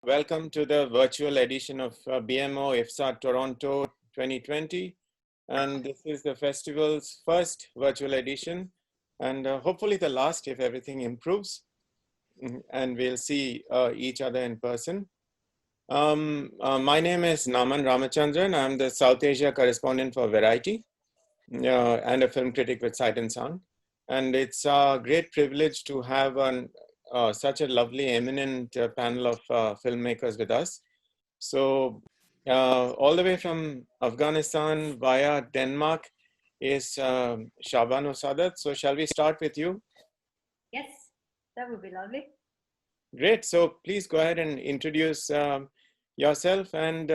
Welcome to the virtual edition of BMO IFFSA Toronto 2020. And this is the festival's first virtual edition, and hopefully the last if everything improves. And we'll see each other in person. My name is Ramachandran. I'm the South Asia correspondent for Variety and a film critic with Sight and Sound. And it's a great privilege to have such a lovely, eminent panel of filmmakers with us. So all the way from Afghanistan via Denmark is Shahrbano Sadat. So shall we start with you? Yes, that would be lovely. Great. So please go ahead and introduce yourself and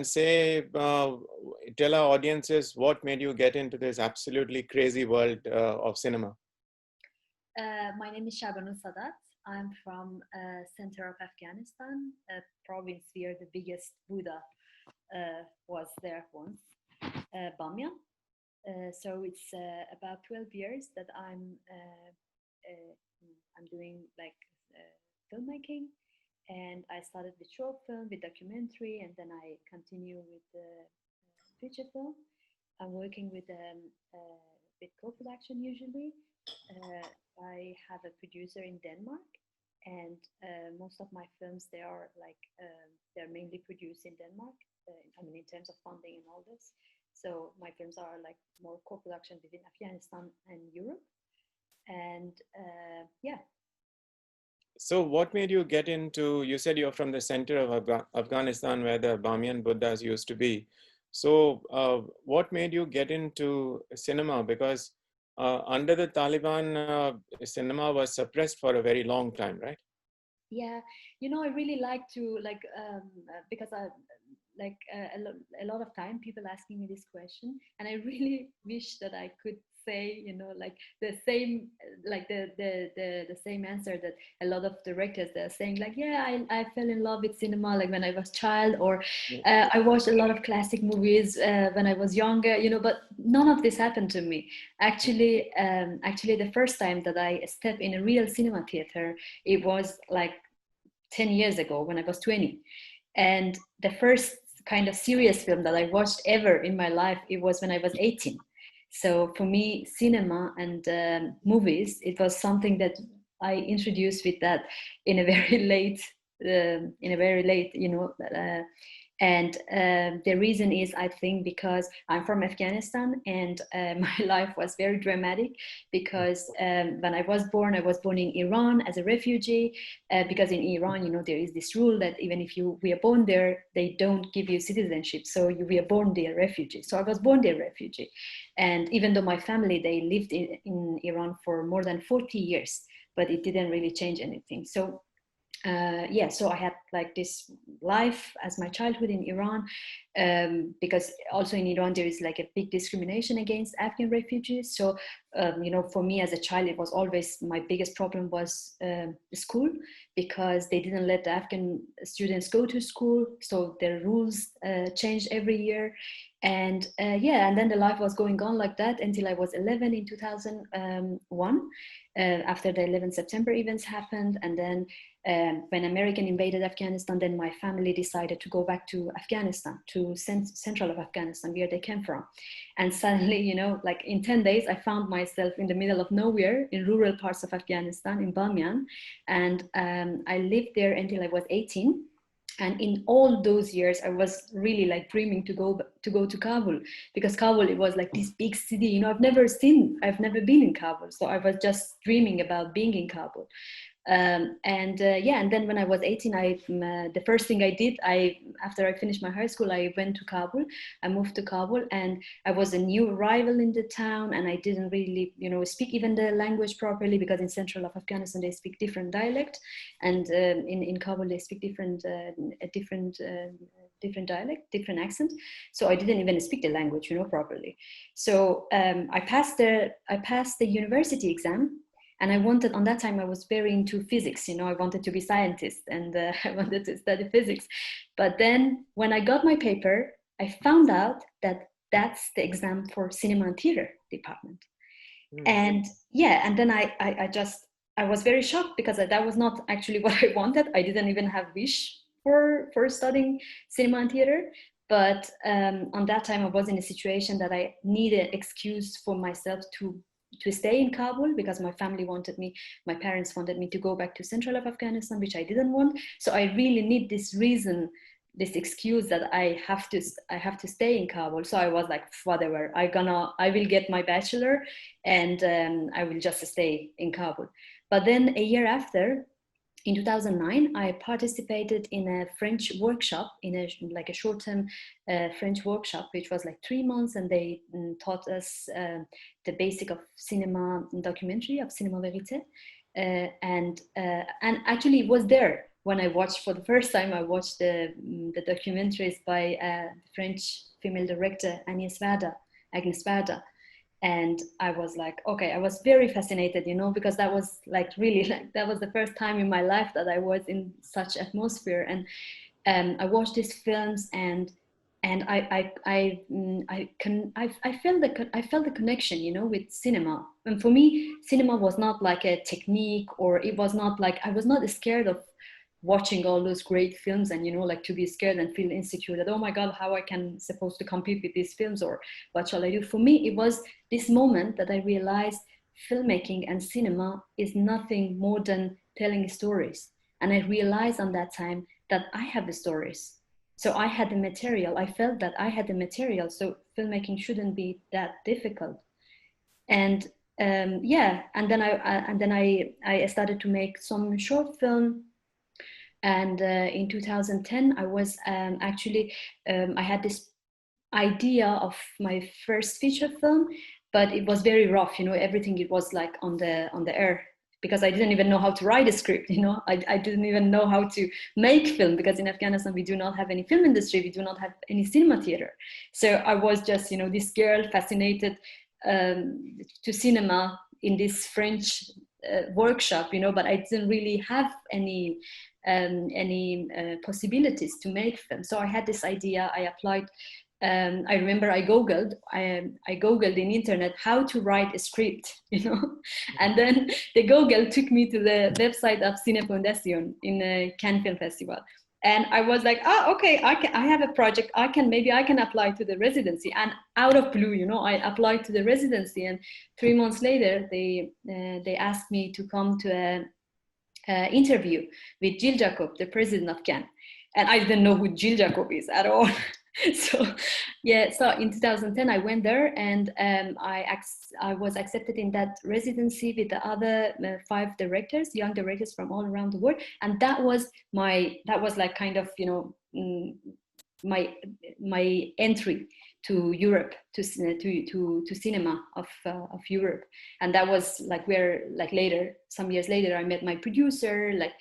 say, tell our audiences what made you get into this absolutely crazy world of cinema. My name is Shahrbano Sadat. I'm from center of Afghanistan, a province where the biggest Buddha was there once, Bamyan. So it's about 12 years that I'm doing like filmmaking, and I started with short film, with documentary, and then I continue with feature film. I'm working with co-production usually. I have a producer in Denmark, and most of my films they're mainly produced in Denmark. I mean, in terms of funding and all this. So my films are like more co-production within Afghanistan and Europe, and yeah. So what made you get into? You said you're from the center of Afghanistan, where the Bamyan Buddhas used to be. So what made you get into cinema? Because under the Taliban, cinema was suppressed for a very long time, right? Yeah, you know, I really like to because I a lot of time people asking me this question, and I really wish that I could say, you know, like the same, like the same answer that a lot of directors they're saying, like, yeah, I fell in love with cinema like when I was child, or I watched a lot of classic movies when I was younger, you know, but none of this happened to me. Actually, the first time that I stepped in a real cinema theater, it was like 10 years ago when I was 20. And the first kind of serious film that I watched ever in my life, it was when I was 18. So for me, cinema and movies, it was something that I introduced with that in a very late, you know, and the reason is, I think, because I'm from Afghanistan, and my life was very dramatic because when I was born in Iran as a refugee, because in Iran, you know, there is this rule that even if we are born there, they don't give you citizenship. So we are born there refugee. So I was born there refugee. And even though my family, they lived in Iran for more than 40 years, but it didn't really change anything. So so I had like this life as my childhood in Iran, because also in Iran there is like a big discrimination against Afghan refugees. So you know, for me as a child, it was always my biggest problem was school, because they didn't let the Afghan students go to school. So the rules changed every year, and and then the life was going on like that until I was 11 in 2001, after the 11 September events happened. And then when American invaded Afghanistan, then my family decided to go back to Afghanistan, to central of Afghanistan, where they came from. And suddenly, you know, like in 10 days, I found myself in the middle of nowhere in rural parts of Afghanistan, in Bamyan. And I lived there until I was 18. And in all those years, I was really like dreaming to go to Kabul, because Kabul, it was like this big city, you know, I've never been in Kabul. So I was just dreaming about being in Kabul. And then when I was 18, the first thing I did, after I finished my high school, I went to Kabul. I moved to Kabul, and I was a new arrival in the town, and I didn't really, you know, speak even the language properly, because in central of Afghanistan they speak different dialect, and in Kabul they speak different dialect, different accent. So I didn't even speak the language, you know, properly. So I passed the university exam. And I wanted, on that time, I was very into physics, you know, I wanted to be a scientist, and I wanted to study physics. But then when I got my paper, I found out that that's the exam for cinema and theater department. And then I I was very shocked because that was not actually what I wanted. I didn't even have wish for studying cinema and theater. But on that time, I was in a situation that I needed excuse for myself to stay in Kabul, because my family wanted me, my parents wanted me to go back to central of Afghanistan, which I didn't want. So I really need this reason, this excuse that I have to stay in Kabul. So I was like, whatever, I will get my bachelor, and I will just stay in Kabul. But then a year after, in 2009, I participated in a French workshop, in a short-term French workshop, which was like 3 months, and they taught us the basic of cinema documentary, of cinema verite, and actually it was there when I watched for the first time. I watched the documentaries by French female director Agnes Varda. And I was like, okay, I was very fascinated, because that was like really, like, that was the first time in my life that I was in such atmosphere. And I watched these films, and I felt the connection, with cinema. And for me, cinema was not like a technique, or it was not like, I was not scared of watching all those great films and like to be scared and feel insecure that, oh my god, how I can supposed to compete with these films, or what shall I do. For me, it was this moment that I realized filmmaking and cinema is nothing more than telling stories. And I realized on that time that I have the stories, so I had the material. I felt that I had the material, so filmmaking shouldn't be that difficult. And yeah, and then I started to make some short film. And in 2010, I was I had this idea of my first feature film, but it was very rough, everything, it was like on the air, because I didn't even know how to write a script, I didn't even know how to make film, because in Afghanistan we do not have any film industry, we do not have any cinema theater. So I was just, this girl fascinated to cinema in this French workshop, but I didn't really have any possibilities to make film. So I had this idea. I applied. I remember I googled in internet how to write a script, and then the Google took me to the website of Cine Foundation in Cannes Film Festival. And I was like, oh, okay, I have a project. Maybe I can apply to the residency. And out of blue, I applied to the residency. And 3 months later, they asked me to come to a interview with Jill Jacob, the president of Cannes. And I didn't know who Jill Jacob is at all. So yeah, so in 2010 I went there, and I was accepted in that residency with the other 5 directors, young directors from all around the world. And that was like kind of, my entry to Europe, to cinema of Europe. And that was like where, like later, some years later, I met my producer. Like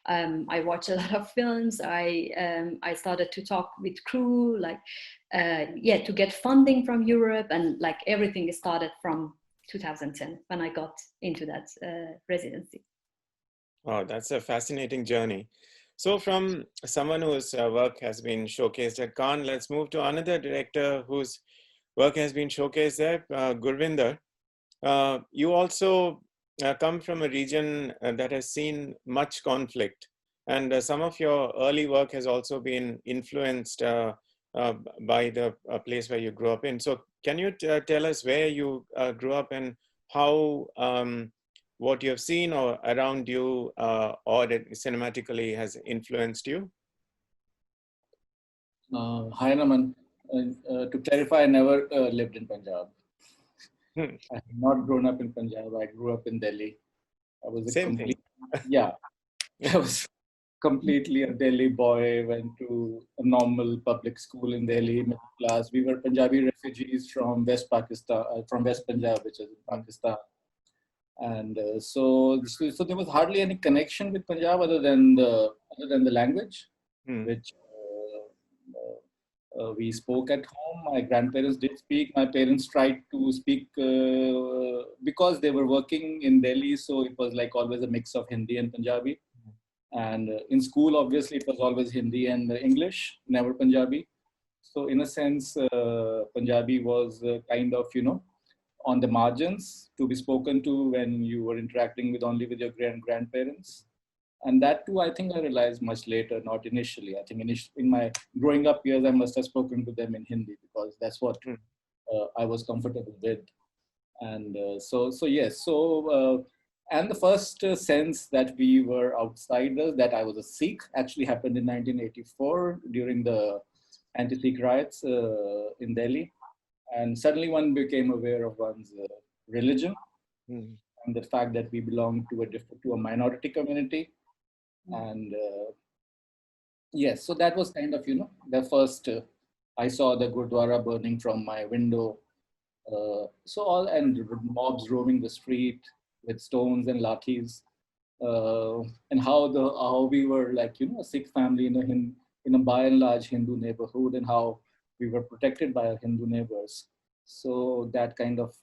I watched a lot of films. I started to talk with crew, like to get funding from Europe, and like everything started from 2010 when I got into that residency. Oh, that's a fascinating journey. So from someone whose work has been showcased at Cannes, let's move to another director whose work has been showcased there, Gurvinder. You also come from a region that has seen much conflict, and some of your early work has also been influenced by the place where you grew up in. So can you tell us where you grew up, and how what you have seen or around you or that cinematically has influenced you? Hi, Naman. To clarify, I never lived in Punjab. I have not grown up in Punjab. I grew up in Delhi. I was Same thing. Yeah, I was completely a Delhi boy. Went to a normal public school in Delhi, middle class. We were Punjabi refugees from West Pakistan, from West Punjab, which is in Pakistan. And so there was hardly any connection with Punjab other than the language, which we spoke at home. My grandparents did speak. My parents tried to speak because they were working in Delhi, so it was like always a mix of Hindi and Punjabi. And in school, obviously, it was always Hindi and English, never Punjabi. So in a sense, Punjabi was kind of, on the margins, to be spoken to when you were interacting with only with your grandparents. And that too, I think I realized much later, not initially. I think in my growing up years, I must have spoken to them in Hindi because that's what I was comfortable with. And and the first sense that we were outsiders, that I was a Sikh, actually happened in 1984 during the anti-Sikh riots in Delhi. And suddenly one became aware of one's religion and the fact that we belong to a minority community. And yes, so that was kind of, the first, I saw the Gurdwara burning from my window. And mobs roaming the street with stones and lathis. And how we were like, a Sikh family in a by and large Hindu neighborhood, and how we were protected by our Hindu neighbors. So that kind of,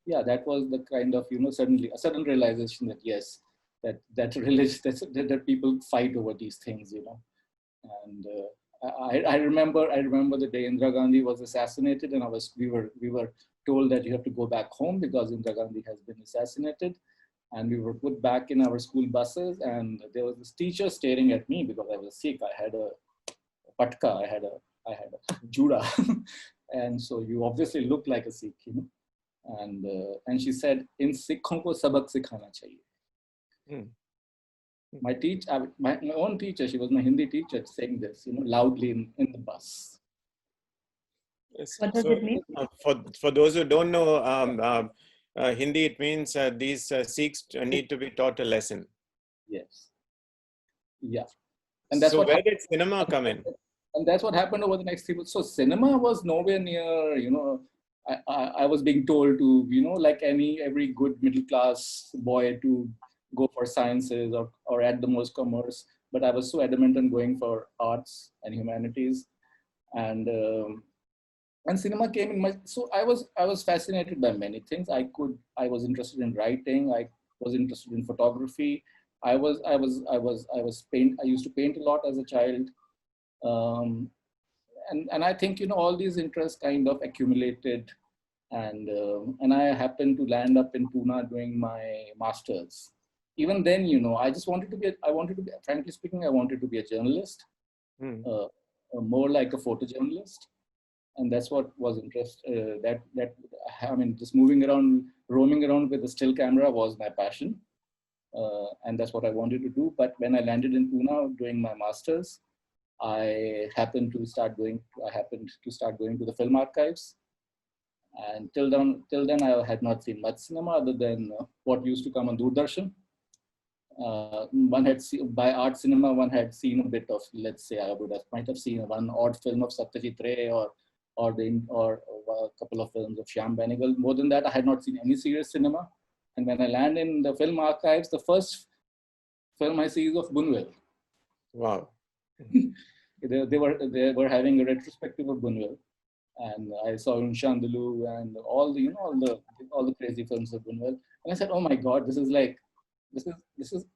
that was the kind of, suddenly a sudden realization that yes, that religion, that people fight over these things, And I remember the day Indira Gandhi was assassinated, and we were told that you have to go back home because Indira Gandhi has been assassinated. And we were put back in our school buses, and there was this teacher staring at me because I was Sikh. I had a patka, I had a juda, and so you obviously look like a Sikh, And she said, "In Sikhon ko sabak sikhana chahiye." My own teacher, she was my Hindi teacher, saying this, loudly in the bus. Yes. What does it mean? For those who don't know Hindi, it means these Sikhs need to be taught a lesson. Yes. Yeah. And that's where did cinema come in? And that's what happened over the next 3 months. So cinema was nowhere near, I was being told to, like every good middle class boy, to go for sciences or at the most commerce. But I was so adamant on going for arts and humanities. And cinema came in so I was fascinated by many things. I was interested in writing. I was interested in photography. I used to paint a lot as a child. And I think, all these interests kind of accumulated, and I happened to land up in Pune doing my master's. Even then, I just wanted to be, frankly speaking, I wanted to be a journalist, more like a photojournalist. And that's what was interest. Just roaming around with a still camera was my passion. And that's what I wanted to do. But when I landed in Pune doing my master's, I happened to start going to the film archives. And till then, I had not seen much cinema other than what used to come on Doordarshan. One had seen, by art cinema, one had seen a bit of, let's say, might have seen one odd film of Satyajit Ray or a couple of films of Shyam Benegal. More than that, I had not seen any serious cinema. And when I land in the film archives, the first film I see is of Bunwell. Wow. They were having a retrospective of Bunwell, and I saw Unshandalu and all the crazy films of Bunwell. And I said, oh my God, this is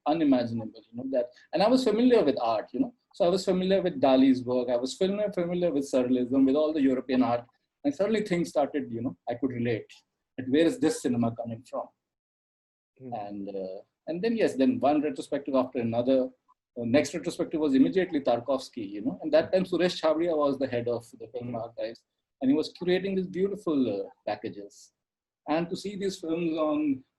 unimaginable, that. And I was familiar with art, So I was familiar with Dali's work. I was familiar with surrealism, with all the European art. And suddenly things started, I could relate. But where is this cinema coming from? And then one retrospective after another. Next retrospective was immediately Tarkovsky, And that time Suresh Chhabria was the head of the film archives, and he was curating these beautiful packages. And to see these films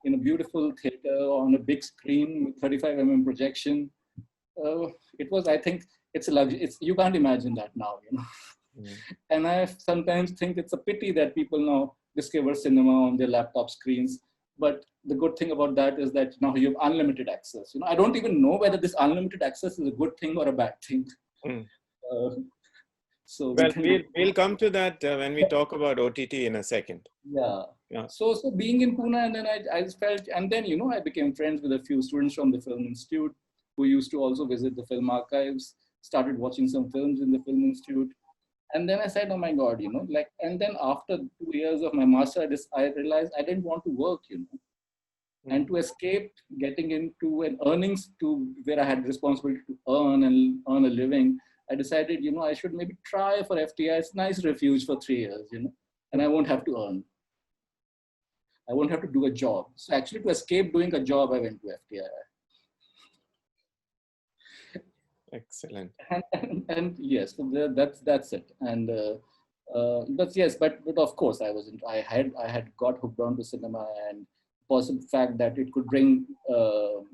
in a beautiful theater on a big screen with 35mm projection, it was, I think, it's a luxury. You can't imagine that now, And I sometimes think it's a pity that people now discover cinema on their laptop screens. But the good thing about that is that now you have unlimited access. I don't even know whether this unlimited access is a good thing or a bad thing. So we'll come to that when we talk about OTT in a second. Yeah. So being in Pune, and then I felt, and then I became friends with a few students from the Film Institute who used to also visit the film archives. Started watching some films in the Film Institute. And then I said, oh my God, and then after 2 years of my master, I realized I didn't want to work, And to escape getting into an earnings to where I had responsibility to earn a living, I decided, I should maybe try for FTI. It's a nice refuge for 3 years, and I won't have to earn. I won't have to do a job. So actually, to escape doing a job, I went to FTI. Excellent. And yes, so that's it. And but yes, but of course, I had got hooked on to cinema, and possible fact that it could bring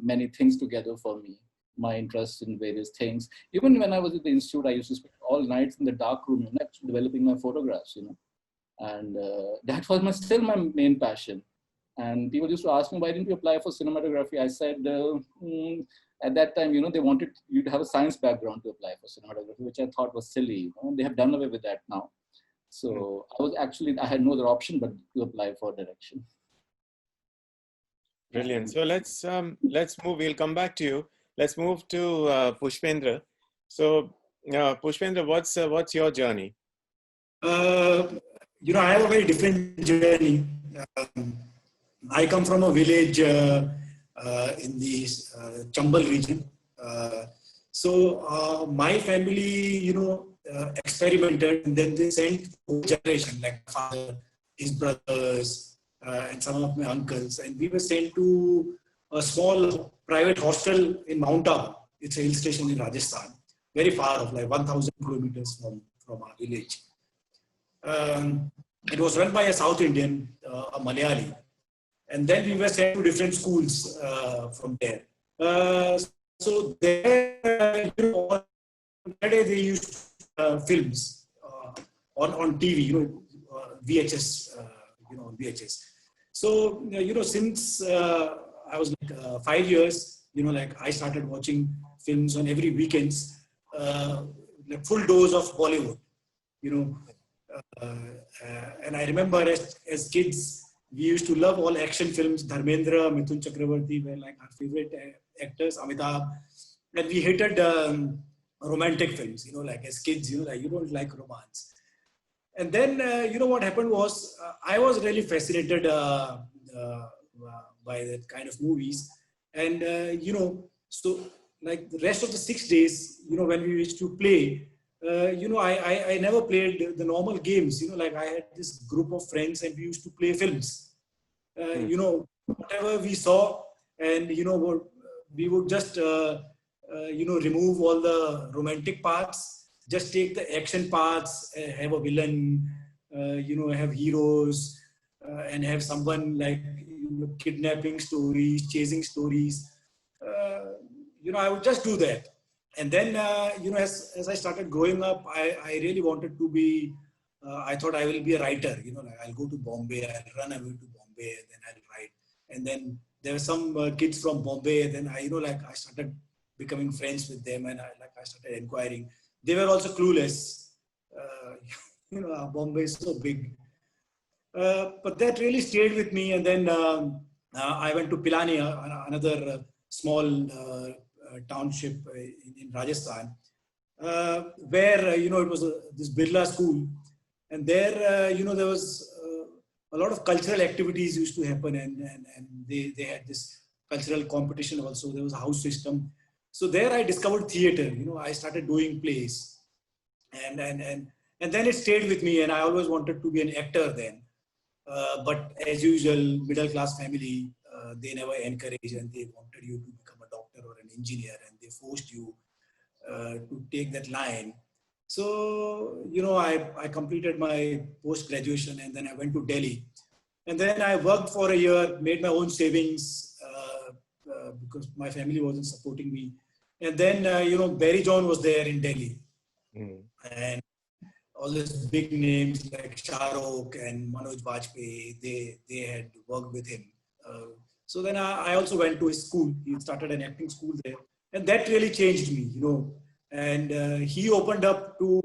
many things together for me. My interest in various things. Even when I was at the institute, I used to spend all nights in the dark room, developing my photographs, and that was still my main passion. And people used to ask me, why didn't you apply for cinematography? I said, at that time, they wanted you to have a science background to apply for cinematography, which I thought was silly. They have done away with that now. So I had no other option but to apply for direction. Brilliant. So let's move. We'll come back to you. Let's move to Pushpendra. So Pushpendra, what's your journey? I have a very different journey. I come from a village in the Chambal region. So my family, experimented, and then they sent whole generation, like father, his brothers, and some of my uncles, and we were sent to a small private hostel in Mount Abu. It's a hill station in Rajasthan, very far off, like 1,000 kilometers from our village. It was run by a South Indian, a Malayali. And then we were sent to different schools from there. So there, they used films on TV, VHS, VHS. So, since I was like 5 years, I started watching films on every weekends, like full dose of Bollywood, and I remember as kids, we used to love all action films. Dharmendra, Mithun Chakravarti were like our favorite actors, Amitabh. And we hated romantic films, like as kids, you don't like romance. And then, what happened was, I was really fascinated by that kind of movies. And, so like the rest of the 6 days, when we used to play, I never played the normal games, like I had this group of friends and we used to play films, whatever we saw, and, we would just, remove all the romantic parts, just take the action parts, have a villain, have heroes, and have someone like, kidnapping stories, chasing stories. I would just do that. And then, as I started growing up, I really wanted to be, I thought I will be a writer, like I'll go to Bombay, I'll run away to Bombay, and then I'll write. And then there were some kids from Bombay, then I started becoming friends with them, and I started inquiring. They were also clueless. Bombay is so big. But that really stayed with me. And then I went to Pilani, another small township in Rajasthan, where, it was this Birla school. And there, there was a lot of cultural activities used to happen. And they had this cultural competition also. There was a house system. So there I discovered theater. I started doing plays. And then it stayed with me. And I always wanted to be an actor then. But as usual, middle class family, they never encouraged, and they wanted you to become a doctor or an engineer, and they forced you to take that line. So, I completed my post-graduation, and then I went to Delhi. And then I worked for a year, made my own savings because my family wasn't supporting me. And then, Barry John was there in Delhi. And all these big names like Shah Rukh and Manoj Bajpayee, they had worked with him. So then I also went to his school. He started an acting school there. And that really changed me, And he opened up to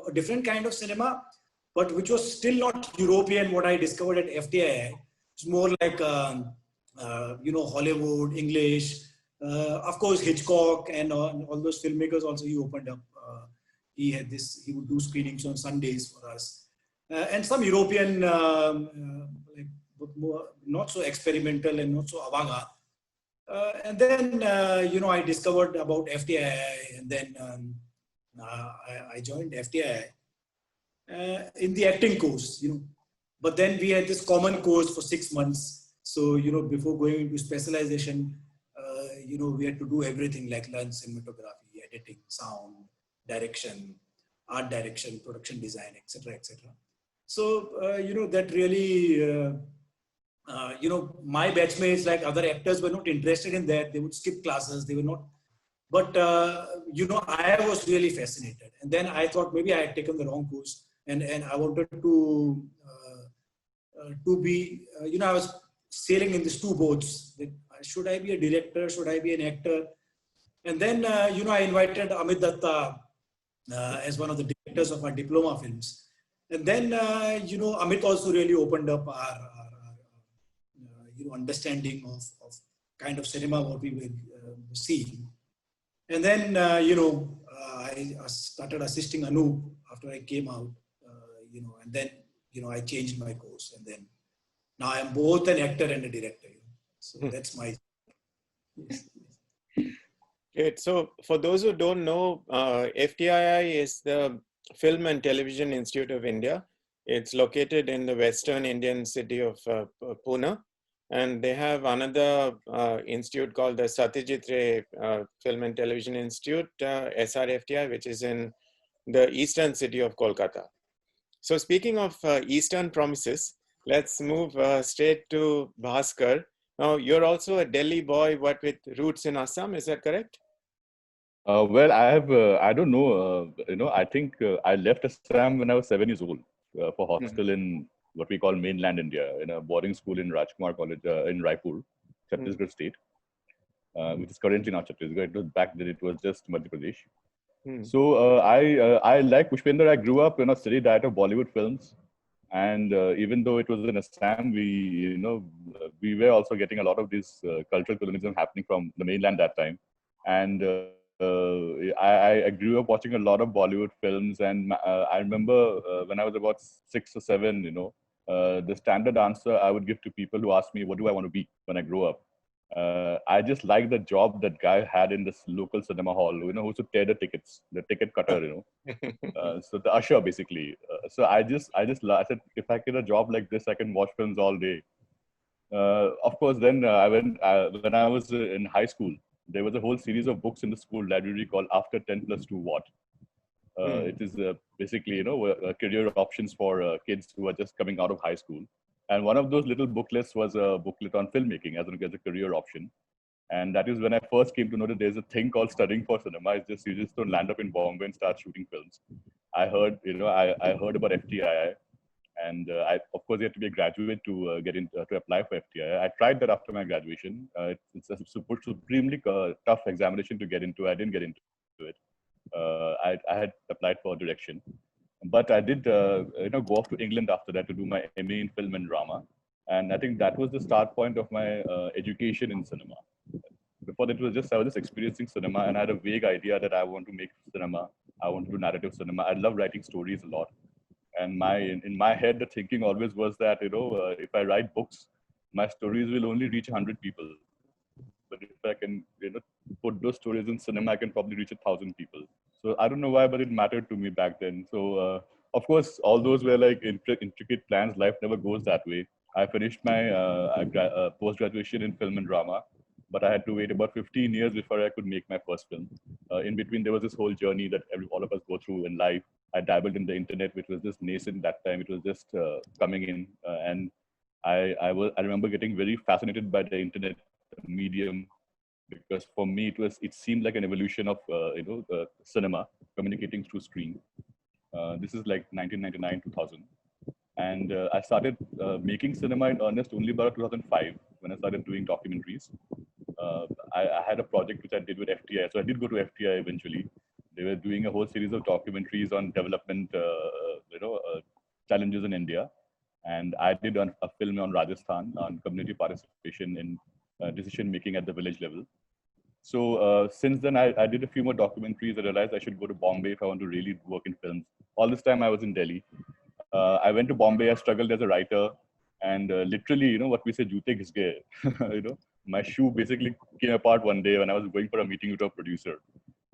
a different kind of cinema, but which was still not European, what I discovered at FTI. It's more like, Hollywood, English, of course, Hitchcock and all those filmmakers also he opened up. He would do screenings on Sundays for us. And some European, more, not so experimental and not so avant-garde. And then, I discovered about FTI, and then I joined FTI in the acting course, But then we had this common course for 6 months. So, before going into specialization, we had to do everything like learn cinematography, editing, sound, direction, art direction, production design, etc., etc. So, that really, my batchmates, like other actors, were not interested in that. They would skip classes. They were not. But, I was really fascinated. And then I thought maybe I had taken the wrong course. And I wanted to be, I was sailing in these two boats. That, should I be a director? Should I be an actor? And then, I invited Amit Datta as one of the directors of our diploma films. And then, Amit also really opened up our understanding of kind of cinema, what we were seeing. And then, I started assisting Anup after I came out, and then, I changed my course. And then now I'm both an actor and a director. So that's my. Great. So for those who don't know, FTII is the Film and Television Institute of India. It's located in the western Indian city of Pune. And they have another institute called the Satyajit Ray Film and Television Institute, SRFTI, which is in the eastern city of Kolkata. So speaking of eastern promises, let's move straight to Bhaskar. Now, you're also a Delhi boy, what with roots in Assam, is that correct? Well, I have, I don't know, I think I left Assam when I was 7 years old for hostel in what we call mainland India, in a boarding school in Rajkumar College in Raipur, Chhattisgarh state, which is currently not Chhattisgarh. It was back then, it was just Madhya Pradesh. So I like Pushpendra. I grew up in a steady diet of Bollywood films. And even though it was in Assam, we were also getting a lot of this cultural colonialism happening from the mainland that time. And I grew up watching a lot of Bollywood films. And I remember when I was about 6 or 7, the standard answer I would give to people who ask me, what do I want to be when I grow up? I just like the job that guy had in this local cinema hall, who used to tear the tickets, the ticket cutter, so the usher basically. So I said, if I get a job like this, I can watch films all day. Of course, then when I was in high school, there was a whole series of books in the school library called After 10 Plus 2 What. It is basically, career options for kids who are just coming out of high school. And one of those little booklets was a booklet on filmmaking as a career option. And that is when I first came to know that there's a thing called studying for cinema. It's just, you just don't land up in Bombay and start shooting films. I heard, I heard about FTII. And of course, you have to be a graduate to get in, to apply for FTII. I tried that after my graduation. It's a supremely tough examination to get into. I didn't get into it. I had applied for direction. But I did, go off to England after that to do my MA in film and drama. And I think that was the start point of my education in cinema. Before that, I was just experiencing cinema, and I had a vague idea that I want to make cinema. I want to do narrative cinema. I love writing stories a lot. And in my head, the thinking always was that, if I write books, my stories will only reach 100 people. But if I can, put those stories in cinema, I can probably reach 1,000 people. So I don't know why, but it mattered to me back then. So of course, all those were like intricate plans. Life never goes that way. I finished my post-graduation in film and drama, but I had to wait about 15 years before I could make my first film. In between, there was this whole journey that all of us go through in life. I dabbled in the internet, which was just nascent that time. It was just coming in, and I remember getting very fascinated by the internet medium, because for me it seemed like an evolution of cinema communicating through screen. This is like 1999, 2000, and I started making cinema in earnest only about 2005 when I started doing documentaries. I had a project which I did with FTI, so I did go to FTI eventually. They were doing a whole series of documentaries on development, challenges in India, and I did a film on Rajasthan on community participation in decision making at the village level. So since then, I did a few more documentaries. I realized I should go to Bombay if I want to really work in films. All this time I was in Delhi. I went to Bombay. I struggled as a writer, and literally, what we say, "Jute ghis gaye." My shoe basically came apart one day when I was going for a meeting with a producer.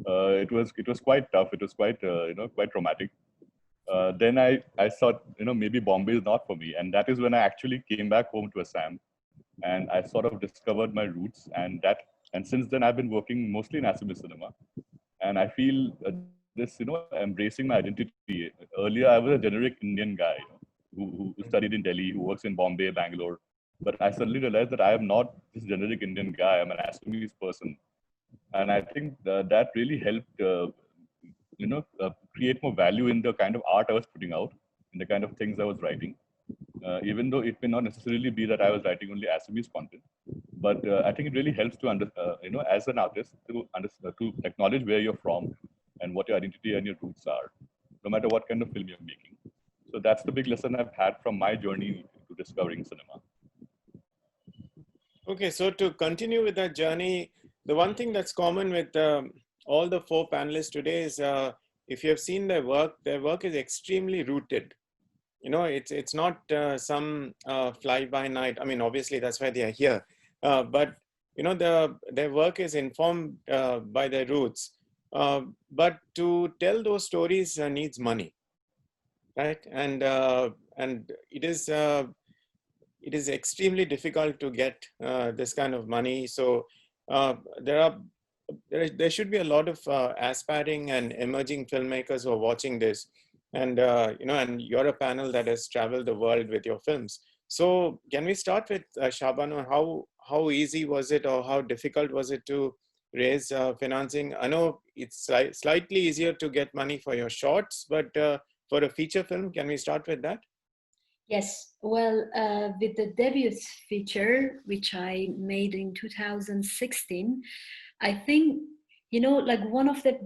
It was quite tough. It was quite quite traumatic. then I thought, maybe Bombay is not for me. And that is when I actually came back home to Assam, and I sort of discovered my roots. And since then, I've been working mostly in Assamese cinema. And I feel this, embracing my identity. Earlier, I was a generic Indian guy, who studied in Delhi, who works in Bombay, Bangalore. But I suddenly realized that I am not this generic Indian guy. I'm an Assamese person. And I think that really helped, create more value in the kind of art I was putting out, in the kind of things I was writing. Even though it may not necessarily be that I was writing only Assamese content, but I think it really helps to as an artist, to acknowledge where you're from and what your identity and your roots are, no matter what kind of film you're making. So that's the big lesson I've had from my journey to discovering cinema. Okay, so to continue with that journey, the one thing that's common with all the four panelists today is, if you have seen their work is extremely rooted. It's not some fly-by-night. I mean, obviously that's why they are here, but their work is informed by their roots. But to tell those stories needs money, right? And it is extremely difficult to get this kind of money. So there should be a lot of aspiring and emerging filmmakers who are watching this. And and you're a panel that has traveled the world with your films. So can we start with Shahrbano? How easy was it, or how difficult was it to raise financing? I know it's slightly easier to get money for your shorts, but for a feature film, can we start with that? Yes, well, with the debut feature, which I made in 2016, I think, like one of the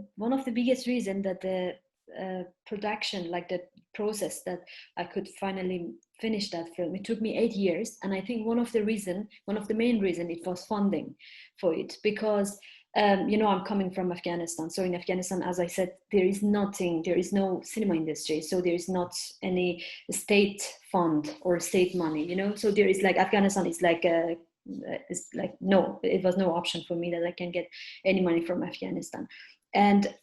biggest reasons that the production, like the process that I could finally finish that film, it took me 8 years. And I think one of the main reason it was funding for it, because I'm coming from Afghanistan. So in Afghanistan, as I said, there is no cinema industry. So there is not any state fund or state money, so there is like, Afghanistan is like no, it was no option for me that I can get any money from Afghanistan. And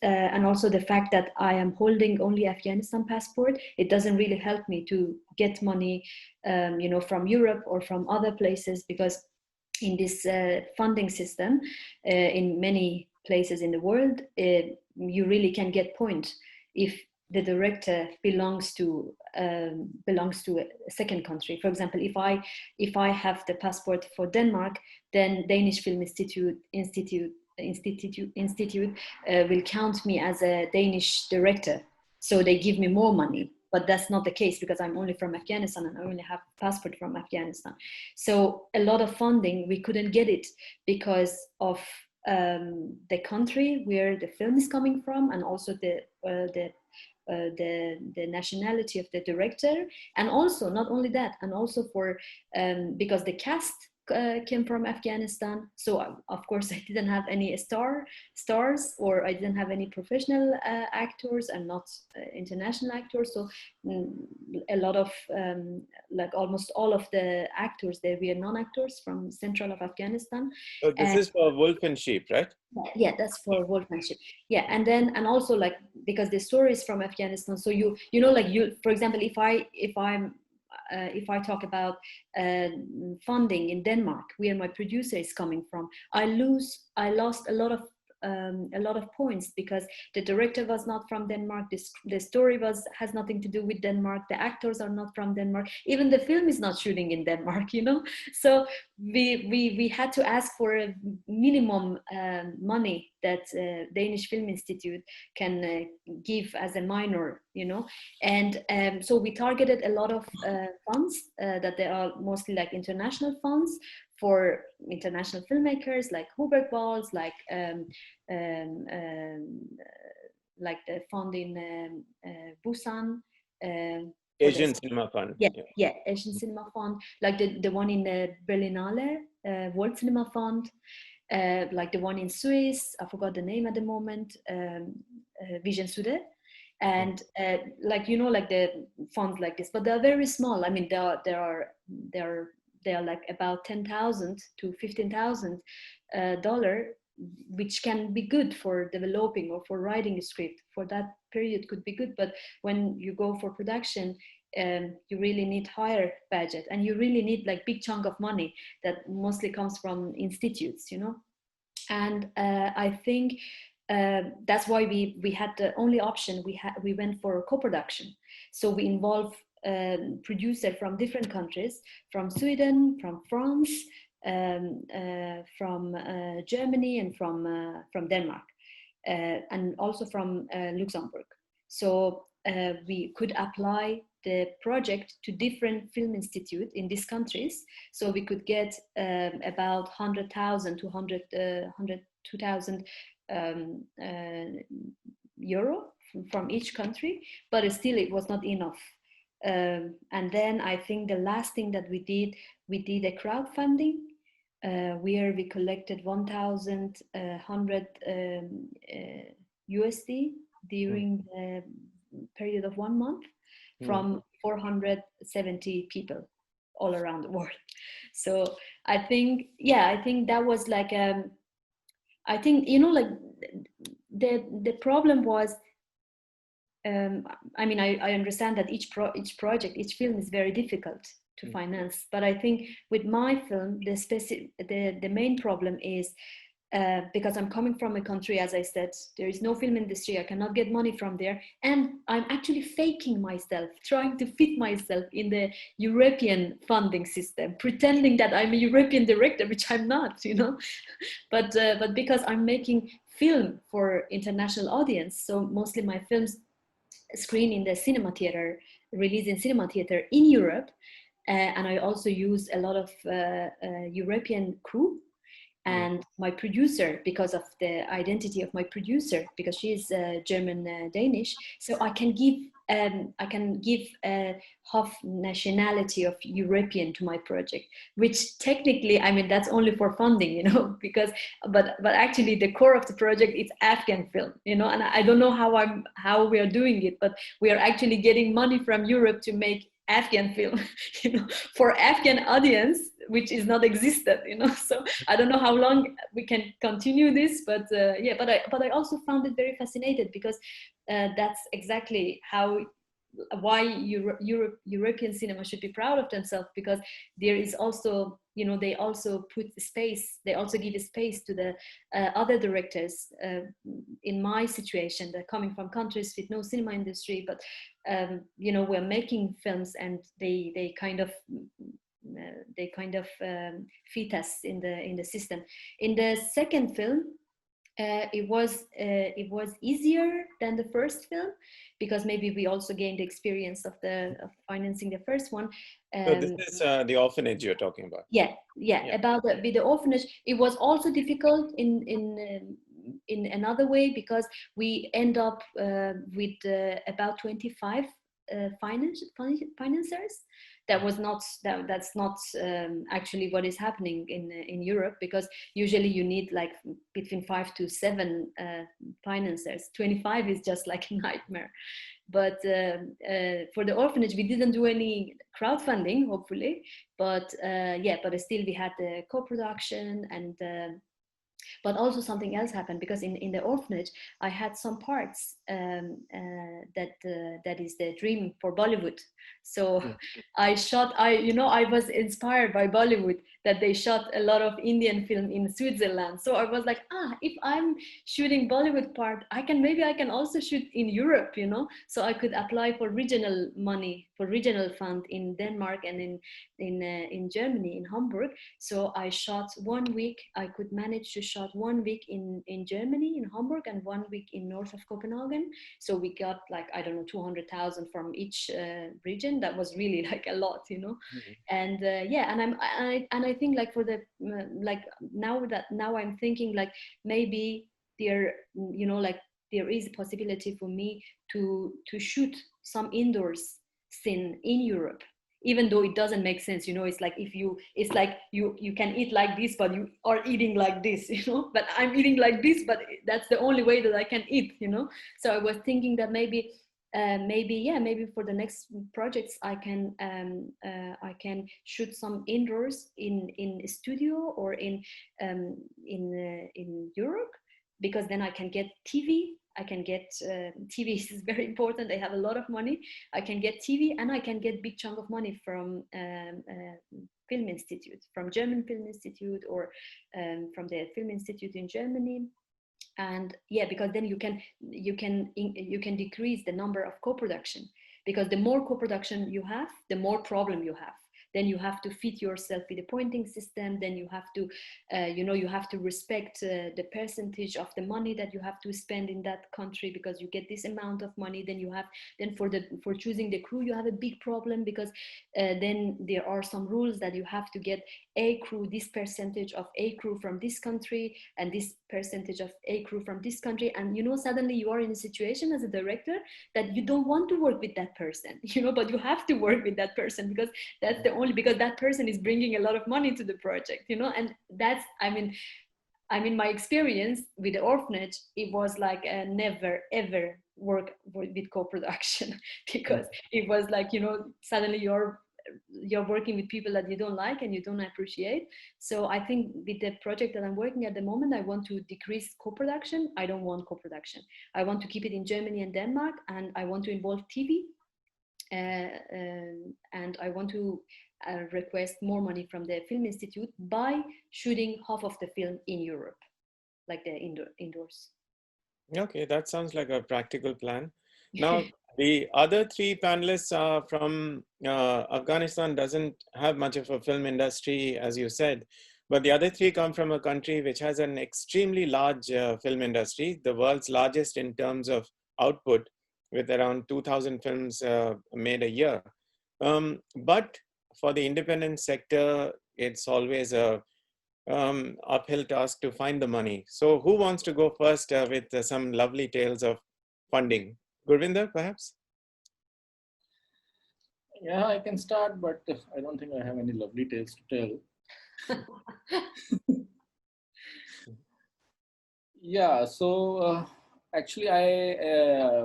also the fact that I am holding only Afghanistan passport, it doesn't really help me to get money, from Europe or from other places, because in this funding system, in many places in the world, you really can get points if the director belongs to a second country. For example, if I have the passport for Denmark, then Danish Film Institute will count me as a Danish director, so they give me more money. But that's not the case, because I'm only from Afghanistan and I only have a passport from Afghanistan. So a lot of funding, we couldn't get it because of the country where the film is coming from, and also the nationality of the director. And also, not only that, and also for because the cast came from Afghanistan. So of course I didn't have any stars, or I didn't have any professional actors, and not international actors. So a lot of like almost all of the actors, they were non-actors from central of Afghanistan. So this is for Wolf and Sheep, right? Yeah, that's for Wolf and Sheep. Yeah, and also like, because the story is from Afghanistan, so for example, if I talk about funding in Denmark, where my producer is coming from, I lost a lot of points, because the director was not from Denmark. The story has nothing to do with Denmark. The actors are not from Denmark. Even the film is not shooting in Denmark, So we had to ask for a minimum money that Danish Film Institute can give as a minor, And so we targeted a lot of funds that they are mostly like international funds for international filmmakers, like Hubert Balls, like the fund in Busan. Asian Cinema Fund. Yeah, Asian Cinema Fund, like the one in the Berlinale, World Cinema Fund, like the one in Swiss, I forgot the name at the moment, Vision Sude. And like the funds like this, but they're very small. I mean, they are like about $10,000 to $15,000 which can be good for developing or for writing a script for that period could be good, but when you go for production, you really need higher budget, and you really need like big chunk of money that mostly comes from institutes, you know. And I think that's why we had the only option we went for co-production. So we involve producer from different countries, from Sweden, from France, from Germany, and from Denmark, and also from Luxembourg. So we could apply the project to different film institutes in these countries. So we could get about 100,000 to 102,000 euro from each country, but still it was not enough. And then I think the last thing that we did a crowdfunding where we collected 1,100 USD during the period of 1 month from 470 people all around the world. So I think that was like I think, you know, like the problem was, I mean, I understand that each project, each film is very difficult to finance, but I think with my film, the main problem is because I'm coming from a country, as I said, there is no film industry, I cannot get money from there, and I'm actually faking myself, trying to fit myself in the European funding system, pretending that I'm a European director, which I'm not, you know. But because I'm making film for international audience, so mostly my films screen in the cinema theater, released in cinema theater in Europe, and I also use a lot of European crew. And my producer, because of the identity of my producer, because she is German Danish, so I can give half nationality of European to my project, which technically, I mean, that's only for funding, you know, because but actually the core of the project is Afghan film, you know, and I don't know how we are doing it, but we are actually getting money from Europe to make Afghan film, you know, for Afghan audience, which is not existed, you know. So I don't know how long we can continue this, but yeah, but I also found it very fascinating, because that's exactly why European cinema should be proud of themselves, because there is also, you know, they also put space, they also give a space to the other directors in my situation, that coming from countries with no cinema industry, but you know, we're making films, and they kind of fit us in the system. In the second film, it was easier than the first film, because maybe we also gained the experience of financing the first one. So this is the orphanage you're talking about. Yeah. About with the orphanage, it was also difficult in another way, because we end up with about 25 financiers. That's not actually what is happening in Europe, because usually you need like between 5 to 7 financiers. 25 is just like a nightmare. But for the orphanage, we didn't do any crowdfunding, hopefully. But yeah, but still we had the co-production, and but also something else happened, because in the orphanage I had some parts that is the dream for Bollywood. So I was inspired by Bollywood, that they shot a lot of Indian film in Switzerland. So I was like, if I'm shooting Bollywood part, maybe I can also shoot in Europe, you know. So I could apply for regional money, for regional fund in Denmark and in Germany, in Hamburg. So I shot 1 week. I could manage to shot 1 week in Germany, in Hamburg, and 1 week in north of Copenhagen. So we got like, I don't know, 200,000 from each region. That was really like a lot, you know. And yeah, and I think like for the like now I'm thinking like maybe there, you know, like there is a possibility for me to shoot some indoors scene in Europe, even though it doesn't make sense, you know. It's like you can eat like this, but you are eating like this, you know. But I'm eating like this, but that's the only way that I can eat, you know. So I was thinking that maybe maybe for the next projects I can shoot some indoors in a studio or in Europe, because then I can get TV. I can get TV is very important. They have a lot of money. I can get TV, and I can get big chunk of money from Film Institute, from German Film Institute, or from the Film Institute in Germany. And yeah, because then you can decrease the number of co-production, because the more co-production you have, the more problem you have. Then you have to fit yourself with the pointing system. Then you have to, you have to respect the percentage of the money that you have to spend in that country, because you get this amount of money. Then you have, for choosing the crew, you have a big problem, because then there are some rules that you have to get a crew, this percentage of a crew from this country, and this percentage of a crew from this country. And suddenly you are in a situation as a director that you don't want to work with that person, but you have to work with that person, because that's the only, because that person is bringing a lot of money to the project, and that's, I mean, my experience with the orphanage, it was like never ever work with co-production, because it was like, suddenly you're working with people that you don't like and you don't appreciate. So I think with the project that I'm working at the moment, I want to decrease co-production. I don't want co-production. I want to keep it in Germany and Denmark, and I want to involve TV. And I want to request more money from the Film Institute by shooting half of the film in Europe, like the indoors. Okay, that sounds like a practical plan. Now, the other three panelists are from Afghanistan. Doesn't have much of a film industry, as you said, but the other three come from a country which has an extremely large film industry, the world's largest in terms of output, with around 2,000 films made a year. But for the independent sector, it's always a uphill task to find the money. So who wants to go first with some lovely tales of funding? Gurvinder, perhaps? Yeah, I can start, but I don't think I have any lovely tales to tell. Yeah, so actually I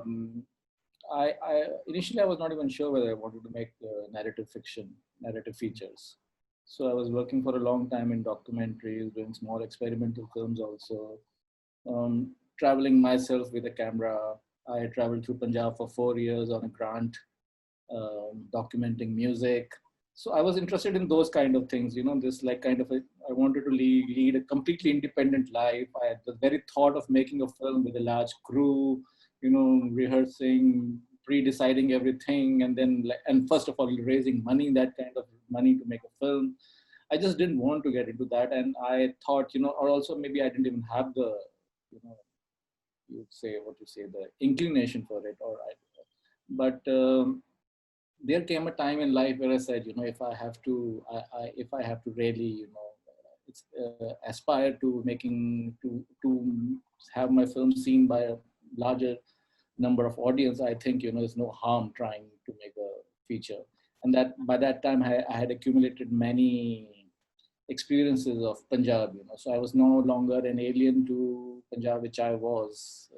initially I was not even sure whether I wanted to make narrative fiction, narrative features. So I was working for a long time in documentaries, doing small experimental films also, traveling myself with a camera. I traveled through Punjab for 4 years on a grant, documenting music. So I was interested in those kind of things, this like kind of I wanted to lead a completely independent life. I had the very thought of making a film with a large crew, rehearsing, pre-deciding everything, and first of all, raising money, that kind of money to make a film. I just didn't want to get into that. And I thought, or also maybe I didn't even have the, the inclination for it. But there came a time in life where I said, if I have to really, aspire to to have my film seen by a larger number of audience, I think, there's no harm trying to make a feature. And that by that time I had accumulated many experiences of Punjab, so I was no longer an alien to Punjab, which I was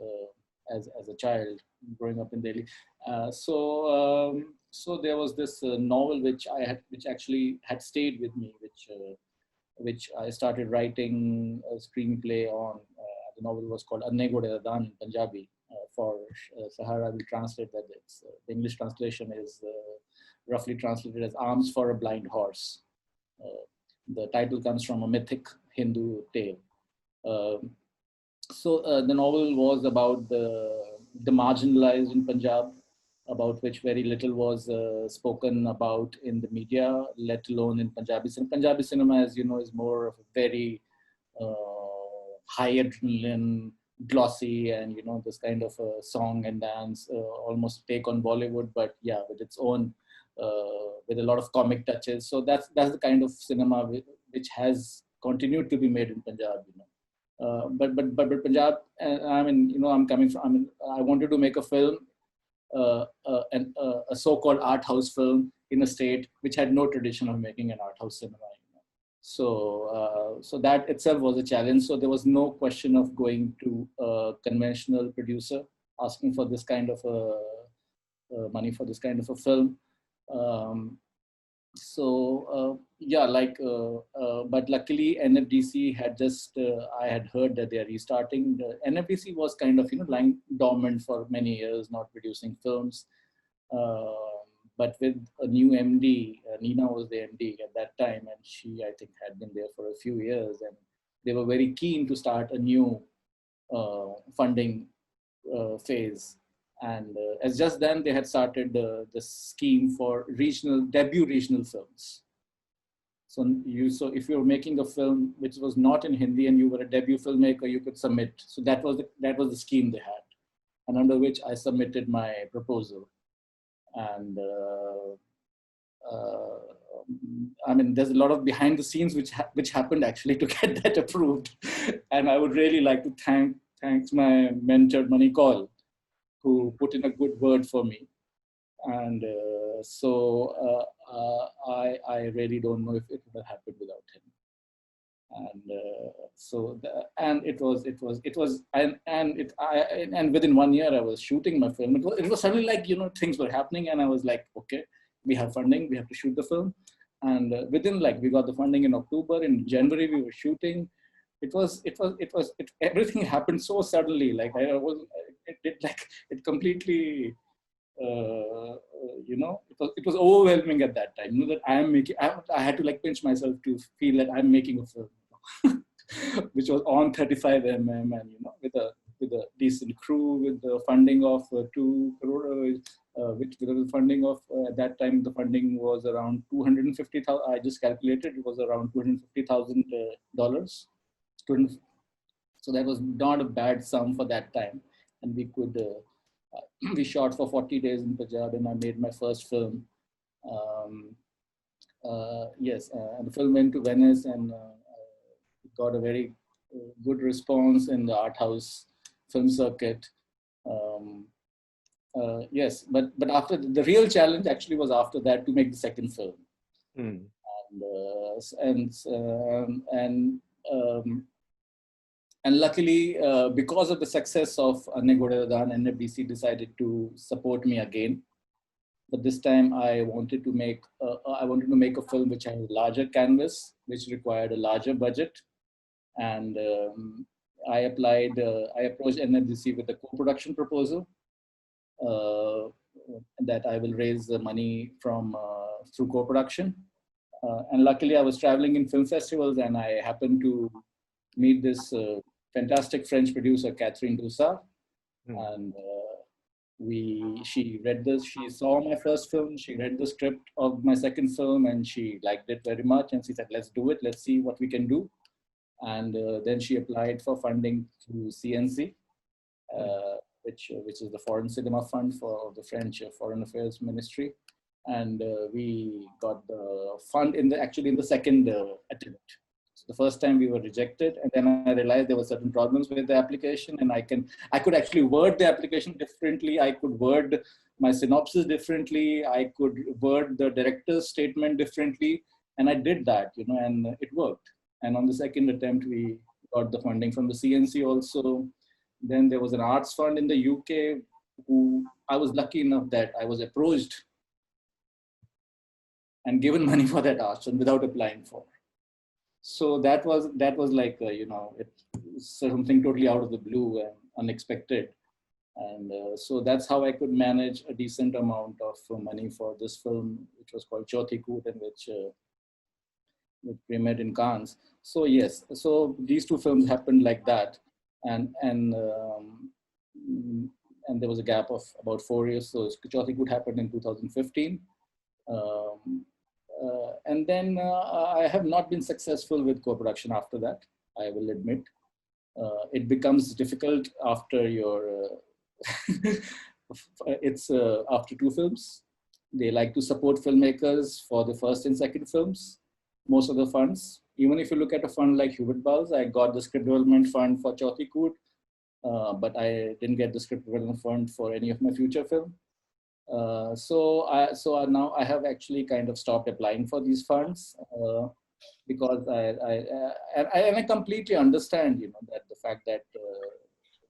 as a child growing up in Delhi. So there was this novel which actually had stayed with me, which I started writing a screenplay on. The novel was called Anne Gode Da Daan in Punjabi. For Sahara, I will translate that. The English translation is roughly translated as Arms for a Blind Horse. The title comes from a mythic Hindu tale. So the novel was about the marginalized in Punjab, about which very little was spoken about in the media, let alone in Punjabi cinema. Punjabi cinema, as you know, is more of a very high adrenaline, glossy, and this kind of song and dance, almost take on Bollywood, but yeah, with its own, with a lot of comic touches. So that's the kind of cinema which has continued to be made in Punjab. But Punjab, I mean, I'm coming from. I wanted to make a film, a so-called art house film in a state which had no tradition of making an art house cinema. So that itself was a challenge. So there was no question of going to a conventional producer, asking for this kind of money for this kind of a film. Yeah, but luckily NFDC had just, I had heard that they are restarting. The NFDC was kind of, lying dormant for many years, not producing films. But with a new MD, Nina was the MD at that time, and she, I think, had been there for a few years, and they were very keen to start a new funding phase. And as just then, they had started the scheme for debut regional films. So if you were making a film which was not in Hindi and you were a debut filmmaker, you could submit. So that was the scheme they had, and under which I submitted my proposal. And I mean, there's a lot of behind the scenes which happened actually to get that approved. And I would really like to thank my mentor Manikal, who put in a good word for me. And I really don't know if it would have happened without him. And within 1 year I was shooting my film. It was suddenly like, things were happening, and I was like, okay, we have funding, we have to shoot the film. And we got the funding in October. In January we were shooting. Everything happened so suddenly. Like it completely, it was overwhelming at that time. That I had to like pinch myself to feel that I'm making a film, which was on 35 mm, and with a decent crew, with the funding of 2 crore, which with the funding of at that time the funding was around 250,000. I just calculated it was around $250,000. So that was not a bad sum for that time, and we could. We shot for 40 days in Punjab, and I made my first film. Yes, and the film went to Venice, and got a very good response in the art house film circuit. Yes, but after the real challenge actually was after that to make the second film. And luckily, because of the success of Anne Godadan, NFDC decided to support me again. But this time, I wanted to make a film which had a larger canvas, which required a larger budget, and I approached NFDC with a co-production proposal that I will raise the money from through co-production. And luckily, I was traveling in film festivals, and I happened to meet this fantastic French producer, Catherine Doussard. And she read this, she saw my first film, she read the script of my second film, and she liked it very much. And she said, let's do it, let's see what we can do. And then she applied for funding through CNC, which is the Foreign Cinema Fund for the French Foreign Affairs Ministry. And we got the fund in the second attempt. So the first time we were rejected, and then I realized there were certain problems with the application, and I could actually word the application differently. I could word my synopsis differently. I could word the director's statement differently, and I did that, and it worked. And on the second attempt, we got the funding from the CNC also. Then there was an arts fund in the UK, who I was lucky enough that I was approached and given money for that arts fund without applying for. So that was like, it's something totally out of the blue and unexpected. And so that's how I could manage a decent amount of money for this film, which was called Chauthi Koot, and which premiered in Cannes. So yes, so these two films happened like that. And there was a gap of about 4 years. So Chauthi Koot happened in 2015. And then I have not been successful with co-production after that, I will admit. It becomes difficult after after 2 films. They like to support filmmakers for the first and second films, most of the funds. Even if you look at a fund like Hubert Bowles, I got the script development fund for Chauthi Koot, but I didn't get the script development fund for any of my future film. So now I have actually kind of stopped applying for these funds because I completely understand, that the fact that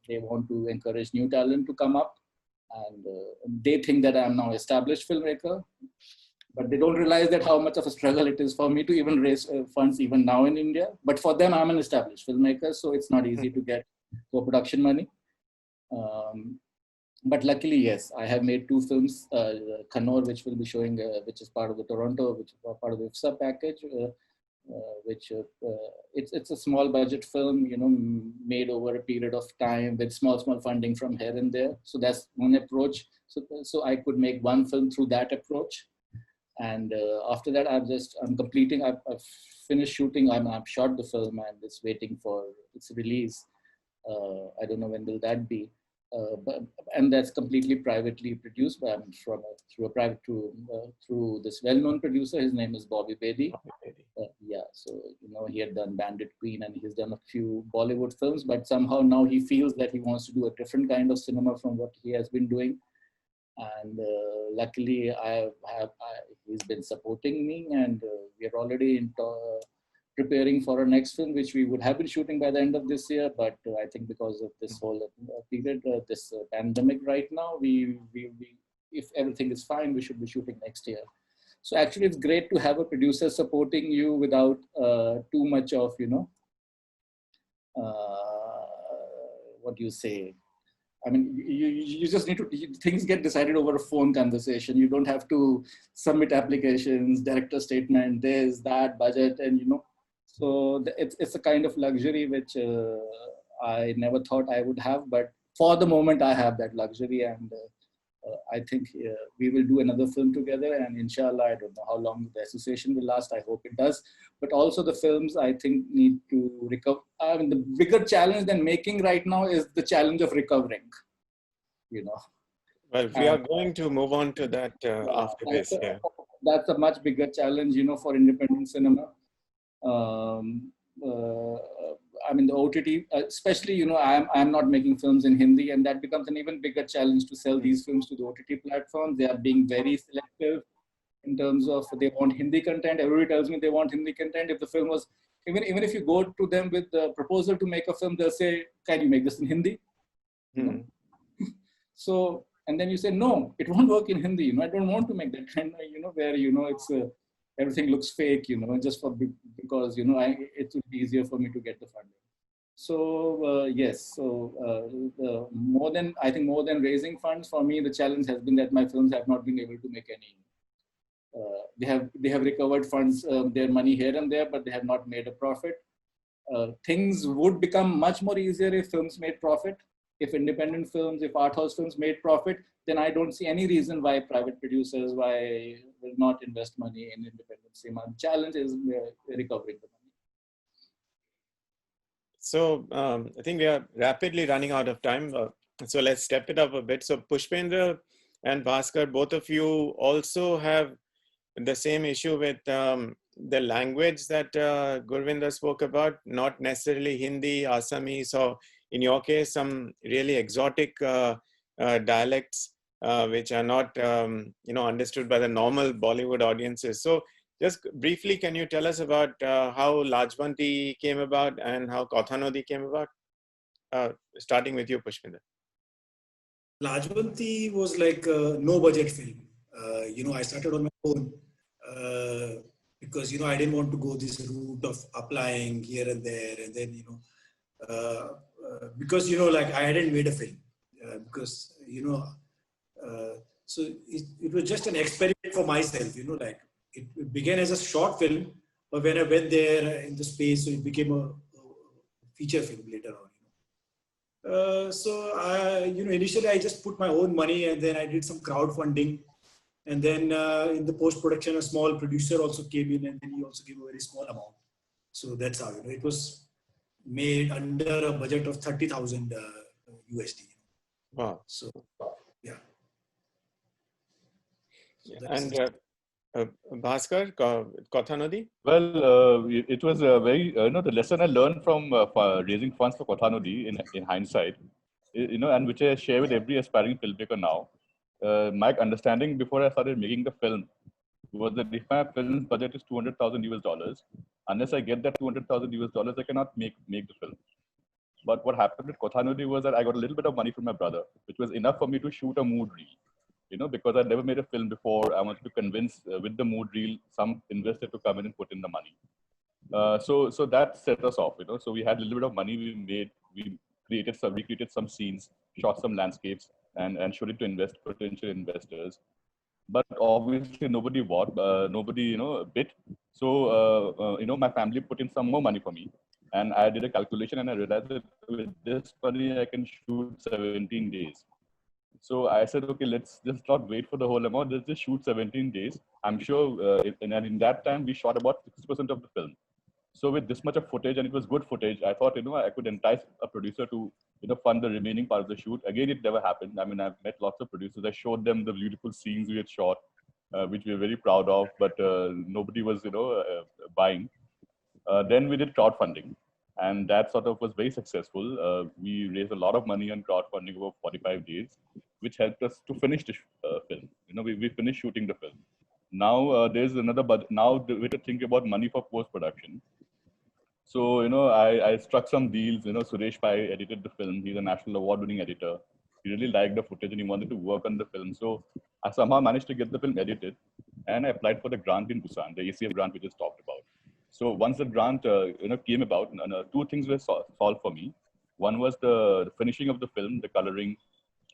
they want to encourage new talent to come up, And they think that I'm now established filmmaker, but they don't realize that how much of a struggle it is for me to even raise funds even now in India. But for them, I'm an established filmmaker, so it's not easy to get co-production money. But luckily, yes, I have made 2 films, Kannur, which will be showing, which is part of the Toronto, which is part of the IFFSA package, it's a small budget film, you know, made over a period of time with small funding from here and there. So that's one approach. So I could make 1 film through that approach. And after that, I've finished shooting. I've shot the film and it's waiting for its release. I don't know when will that be. And that's completely privately produced by, through this well-known producer. His name is Bobby Bedi. Yeah, so you know, he had done Bandit Queen and he's done a few Bollywood films, but somehow now he feels that he wants to do a different kind of cinema from what he has been doing. And luckily, he's been supporting me, and we are already preparing for our next film, which we would have been shooting by the end of this year. But I think because of this whole period, this pandemic right now, if everything is fine, we should be shooting next year. So actually, it's great to have a producer supporting you without too much of, you know, what do you say? I mean, you just need to, things get decided over a phone conversation. You don't have to submit applications, director statement, this, that, budget, and you know. So it's a kind of luxury which I never thought I would have, but for the moment I have that luxury, and I think we will do another film together, and inshallah, I don't know how long the association will last. I hope it does. But also the films, I think, need to recover. I mean, the bigger challenge than making right now is the challenge of recovering, you know. Well, we are going to move on to that after this. Yeah. That's a much bigger challenge, you know, for independent cinema. I mean, the OTT, especially, you know, I'm not making films in Hindi, and that becomes an even bigger challenge to sell these films to the OTT platforms. They are being very selective in terms of they want Hindi content. Everybody tells me they want Hindi content. If the film was, even if you go to them with the proposal to make a film, they'll say, can you make this in Hindi? So, and then you say, no, it won't work in Hindi. You know, I don't want to make that kind of, you know, where, you know, it's everything looks fake, you know, just because, you know, it would be easier for me to get the funding. So yes, so more than raising funds, for me, the challenge has been that my films have not been able to make any. They have recovered funds, their money here and there, but they have not made a profit. Things would become much more easier if films made profit. If independent films, if art house films made profit, then I don't see any reason why private producers will not invest money in independent cinema. The challenge is recovering the money. So I think we are rapidly running out of time. So let's step it up a bit. So Pushpendra and Bhaskar, both of you also have the same issue with the language that Gurvinder spoke about, not necessarily Hindi, Assamese, or in your case, some really exotic dialects which are not, you know, understood by the normal Bollywood audiences. So just briefly, can you tell us about how Lajbanti came about and how Kathanodi came about? Starting with you, Pushpendra. Lajbanti was like a no budget film. You know, I started on my own because, you know, I didn't want to go this route of applying here and there. And then, you know, because, you know, like I hadn't made a film because, you know, so it was just an experiment for myself, you know, like it began as a short film, but when I went there in the space, so it became a feature film later on. So you know, initially I just put my own money, and then I did some crowdfunding, and then in the post-production, a small producer also came in, and then he also gave a very small amount. So that's how, you know, it was made under a budget of 30,000 USD. Wow. So yeah. So and Bhaskar, Kathanodi? Well, it was a very, you know, the lesson I learned from raising funds for Kathanodi in hindsight, you know, and which I share with every aspiring filmmaker now. My understanding before I started making the film was that if my film's budget is $200,000 US, unless I get that $200,000 US, I cannot make the film. But what happened with Kothanudi was that I got a little bit of money from my brother, which was enough for me to shoot a mood reel. Because I'd never made a film before. I wanted to convince with the mood reel some investor to come in and put in the money. So that set us off. So we had a little bit of money. We recreated some scenes, shot some landscapes, and showed it to potential investors. But obviously nobody bought, nobody bid. So my family put in some more money for me, and I did a calculation and I realized that with this money I can shoot 17 days. So I said, okay, let's just not wait for the whole amount. Let's just shoot 17 days. I'm sure, and in that time we shot about 60% of the film. So with this much of footage, and it was good footage, I thought, I could entice a producer to, fund the remaining part of the shoot. Again, it never happened. I mean, I've met lots of producers. I showed them the beautiful scenes we had shot, which we were very proud of, but nobody was, buying. Then we did crowdfunding, and that sort of was very successful. We raised a lot of money on crowdfunding over 45 days, which helped us to finish the film. We finished shooting the film. Now there's another, but now we have to think about money for post-production. So, I struck some deals. Suresh Pai edited the film. He's a national award-winning editor. He really liked the footage and he wanted to work on the film. So I somehow managed to get the film edited, and I applied for the grant in Busan, the ACF grant we just talked about. So once the grant, came about, two things were solved for me. One was the finishing of the film, the coloring,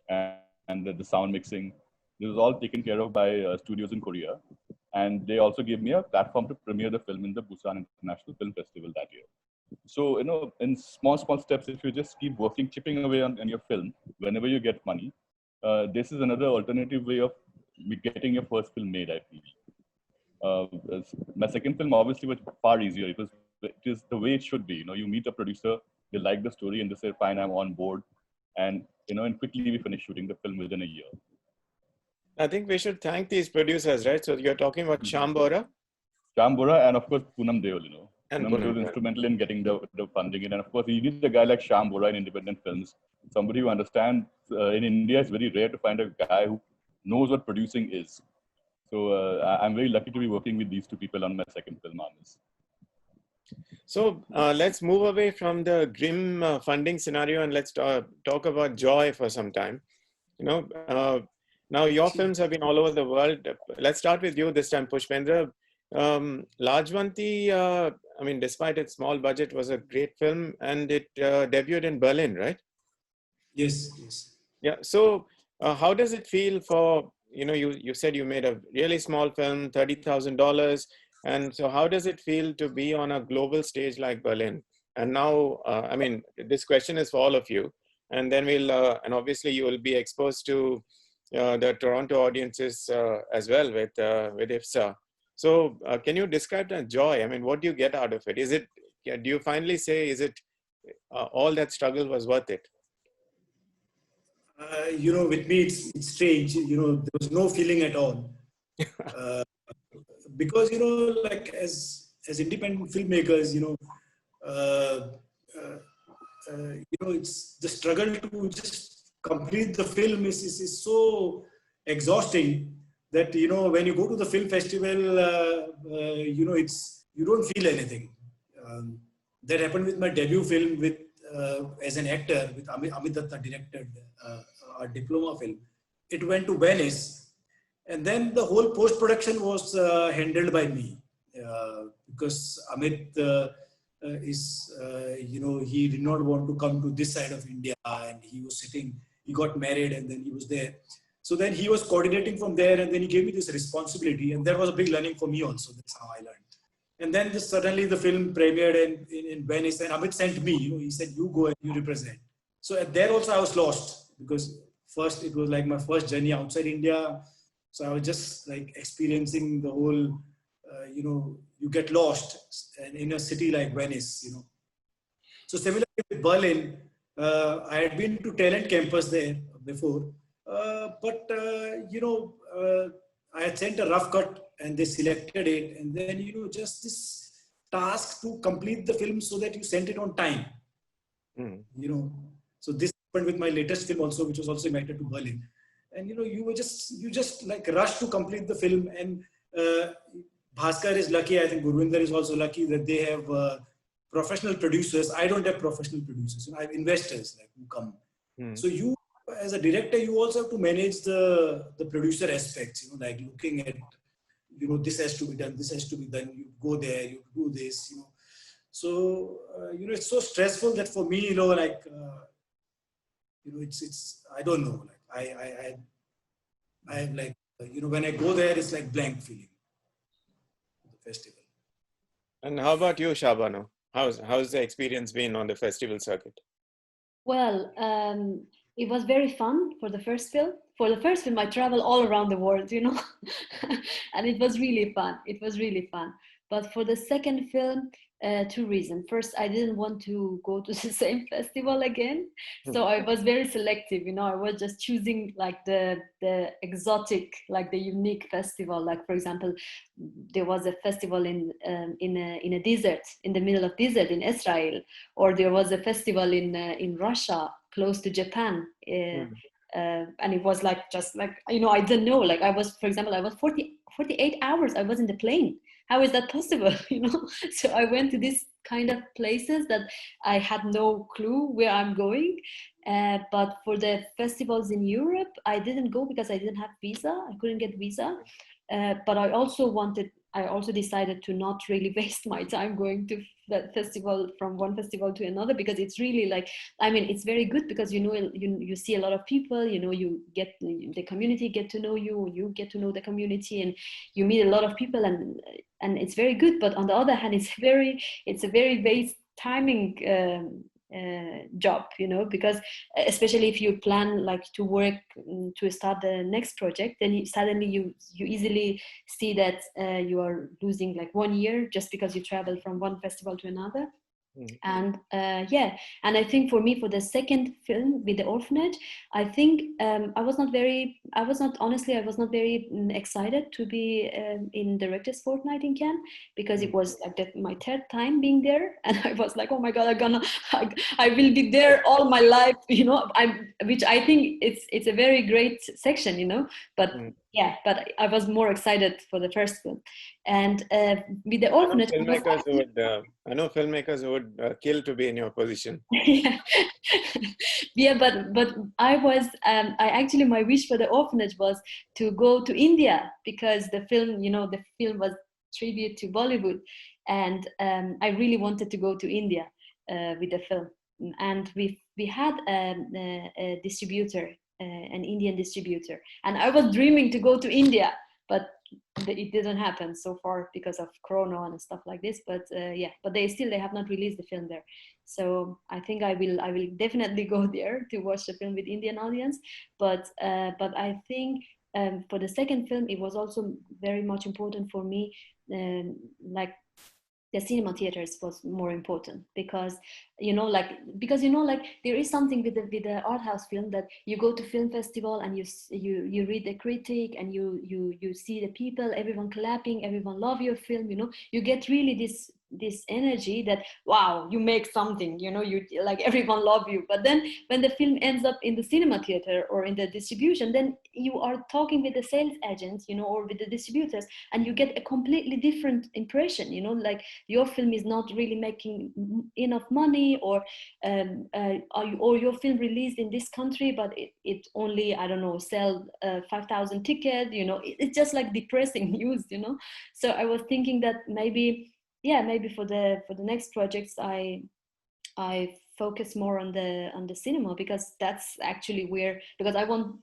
and the sound mixing. This was all taken care of by studios in Korea. And they also gave me a platform to premiere the film in the Busan International Film Festival that year. So, in small steps, if you just keep working, chipping away on your film, whenever you get money, this is another alternative way of getting your first film made, I feel. My second film obviously was far easier. It is the way it should be. You meet a producer, they like the story, and they say, fine, I'm on board. And, and quickly we finish shooting the film within a year. I think we should thank these producers, right? So you're talking about Shyam Bora? Shyam Bora and of course Poonam Deol, And Poonam Deol was instrumental in getting the funding in. And of course, you need a guy like Shyam Bora in independent films, somebody who understands. In India, it's very rare to find a guy who knows what producing is. So I'm very lucky to be working with these two people on my second film, Anis. So let's move away from the grim funding scenario and let's talk about joy for some time. Now your films have been all over the world. Let's start with you this time, Pushpendra. Lajwanti, I mean, despite its small budget, was a great film, and it debuted in Berlin, right? Yes. Yeah. So how does it feel for, you said you made a really small film, $30,000. And so how does it feel to be on a global stage like Berlin? And now, I mean, this question is for all of you. And then and obviously you will be exposed to the Toronto audiences as well with IFFSA. So can you describe the joy? I mean, what do you get out of it? Do you finally say, is it all that struggle was worth it? With me, it's strange. There was no feeling at all. Because, like as independent filmmakers, it's the struggle to just complete the film is so exhausting that, when you go to the film festival, you don't feel anything. That happened with my debut film as an actor with Amit Datta directed a diploma film. It went to Venice, and then the whole post-production was handled by me because Amit he did not want to come to this side of India, and he got married and then he was there. So then he was coordinating from there, and then he gave me this responsibility, and that was a big learning for me also. That's how I learned. And then just suddenly the film premiered in Venice, and Amit sent me, he said, you go and you represent. So there also I was lost, because first it was like my first journey outside India. So I was just like experiencing the whole, you get lost in a city like Venice, So similarly with Berlin, I had been to talent campus there before, but I had sent a rough cut and they selected it, and then just this task to complete the film so that you sent it on time. So this happened with my latest film also, which was also invited to Berlin, and you just like rush to complete the film. And Bhaskar is lucky, I think Gurvinder is also lucky that they have professional producers. I don't have professional producers. I have investors like who come. So you, as a director, you also have to manage the producer aspects. Like looking at, this has to be done. This has to be done. You go there. You do this. So it's so stressful that for me, it's I don't know. Like I have like when I go there, it's like blank feeling. The festival. And how about you, Shahrbano? How's the experience been on the festival circuit? Well, it was very fun for the first film. For the first film, I traveled all around the world, and it was really fun. It was really fun. But for the second film, 2 reasons. First, I didn't want to go to the same festival again. So I was very selective, I was just choosing like the exotic, like the unique festival. Like, for example, there was a festival in a desert, in the middle of desert in Israel, or there was a festival in Russia, close to Japan. And it was like, just like, I didn't know, like I was, for example, I was 48 hours, I was in the plane. How is that possible? So I went to these kind of places that I had no clue where I'm going. But for the festivals in Europe, I didn't go because I didn't have visa. I couldn't get visa. But I also decided to not really waste my time going to that festival, from one festival to another, because it's really like, it's very good because you see a lot of people, you get the community get to know you, you get to know the community, and you meet a lot of people, and it's very good. But on the other hand, it's a very waste timing job, because especially if you plan like to work to start the next project, then suddenly you easily see that you are losing like 1 year just because you travel from one festival to another. And and I think for me, for the second film with the orphanage, I think I was not very excited to be in Directors Fortnight in Cannes, because it was like my 3rd time being there, and I was like, oh my god, I will be there all my life, which I think it's a very great section, but but I was more excited for the first film. And with the orphanage, I know filmmakers who would kill to be in your position. But I was actually, my wish for the orphanage was to go to India, because the film was tribute to Bollywood, and I really wanted to go to India with the film. And we had a distributor, an Indian distributor, and I was dreaming to go to India, but it didn't happen so far because of Corona and stuff like this. But but they have not released the film there. So I think I will definitely go there to watch the film with Indian audience. But I think for the second film, it was also very much important for me, like the cinema theaters was more important, because there is something with the art house film, that you go to film festival and you read the critic, and you see the people, everyone clapping, everyone love your film, you get really this energy that, wow, you make something, you like everyone love you. But then when the film ends up in the cinema theater or in the distribution, then you are talking with the sales agents, or with the distributors, and you get a completely different impression, like your film is not really making enough money, or your film released in this country, but it only, I don't know, sell 5,000 tickets, it's just like depressing news, So I was thinking that maybe for the next projects, I focus more on the cinema, because that's actually where, because I want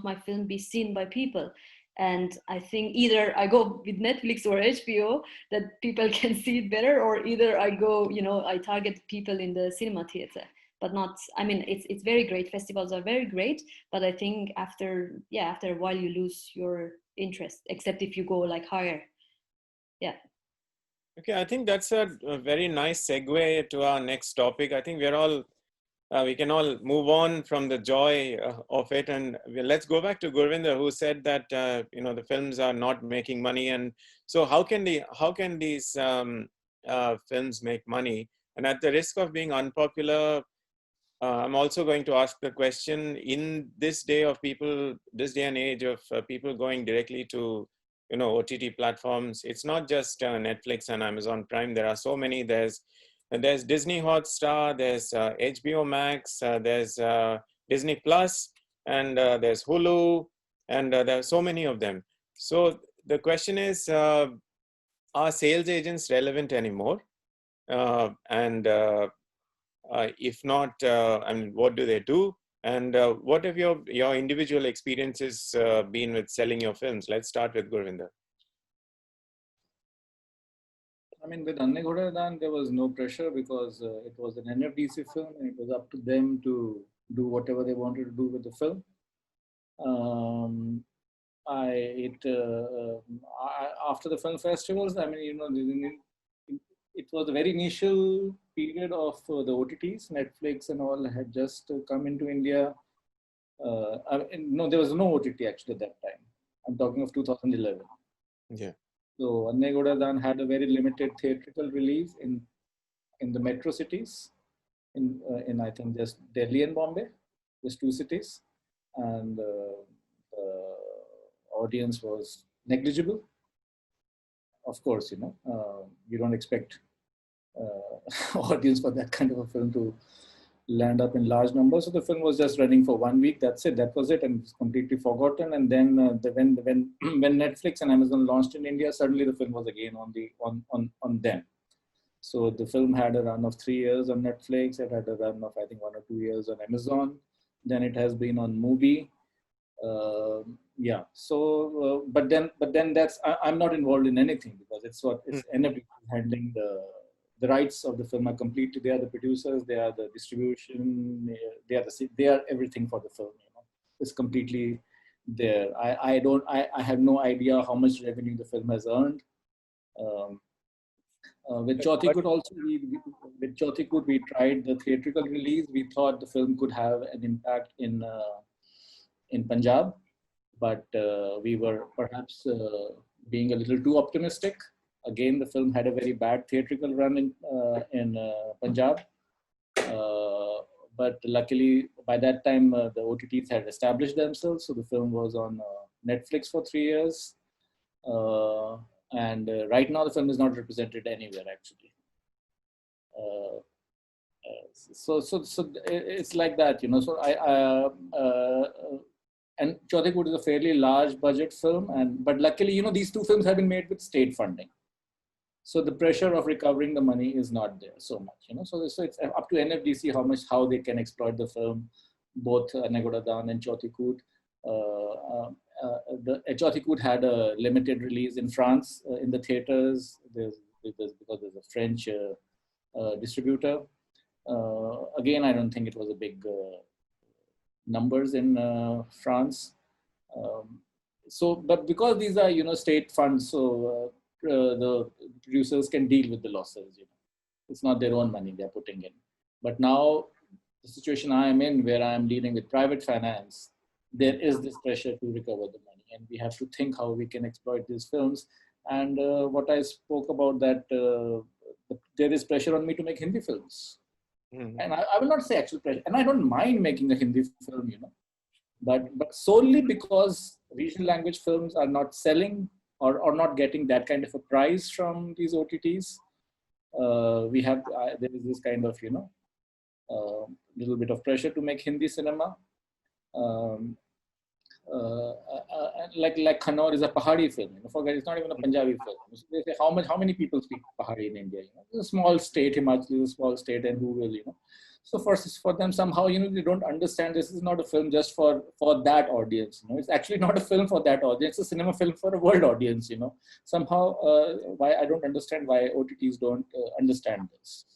my film be seen by people. And I think either I go with Netflix or HBO, that people can see it better, or either I go, I target people in the cinema theater. But not, it's very great. Festivals are very great, but I think after a while you lose your interest, except if you go like higher. Yeah. Okay, I think that's a very nice segue to our next topic. I think we can all move on from the joy of it, and let's go back to Gurvinder, who said that the films are not making money, and so how can these films make money? And at the risk of being unpopular, I'm also going to ask the question: in this day and age of people going directly to OTT platforms. It's not just Netflix and Amazon Prime. There are so many. There's Disney Hotstar, there's HBO Max, there's Disney Plus, and there's Hulu, and there are so many of them. So the question is, are sales agents relevant anymore? And if not, I mean, what do they do? And what have your individual experiences been with selling your films? Let's start with Gurvinder. I mean, with Anne Ghoda, there was no pressure because it was an NFDC film and it was up to them to do whatever they wanted to do with the film. After the film festivals, I mean, it was a very initial period of the OTTs. Netflix and all had just come into India. No, there was no OTT actually at that time. I'm talking of 2011. Yeah. So Anne Ghoda had a very limited theatrical release in the metro cities, in I think just Delhi and Bombay, just two cities, and the audience was negligible. Of course, you don't expect audience for that kind of a film to land up in large numbers. So the film was just running for 1 week. That's it. That was it, and it's completely forgotten. And then when Netflix and Amazon launched in India, suddenly the film was again on them. So the film had a run of 3 years on Netflix. It had a run of I think 1 or 2 years on Amazon. Then it has been on Mubi. Yeah. So, but then I'm not involved in anything because it's NFDC handling the rights of the film are completely. They are the producers. They are the distribution. They are everything for the film. It's completely there. I have no idea how much revenue the film has earned. With Chauthi also, we tried the theatrical release. We thought the film could have an impact in Punjab, but we were perhaps being a little too optimistic. Again, the film had a very bad theatrical run in Punjab, but luckily by that time the OTTs had established themselves, so the film was on Netflix for 3 years. And right now the film is not represented anywhere actually. So it's like that, So and Chauthi Koot is a fairly large budget film, but luckily, these two films have been made with state funding. So the pressure of recovering the money is not there so much, So it's up to NFDC how they can exploit the film, both Anne Ghoda and Chauthi Koot. The Chauthi Koot had a limited release in France in the theaters because there's a French distributor. Again, I don't think it was a big numbers in France. But because these are state funds, so the producers can deal with the losses. It's not their own money they're putting in. But now the situation I am in, where I am dealing with private finance, there is this pressure to recover the money, and we have to think how we can exploit these films. And what I spoke about that there is pressure on me to make Hindi films. Mm-hmm. And I will not say actual pressure, and I don't mind making a Hindi film, but solely because regional language films are not selling or not getting that kind of a price from these OTTs. There is this kind of little bit of pressure to make Hindi cinema. Like Khannaur is a Pahari film. Forget it's not even a Punjabi film. So they say how many people speak Pahari in India? It's a small state. Himachal is a small state, and who will So for them somehow they don't understand this is not a film just for that audience. It's actually not a film for that audience. It's a cinema film for a world audience. Somehow why I don't understand why OTTs don't understand this.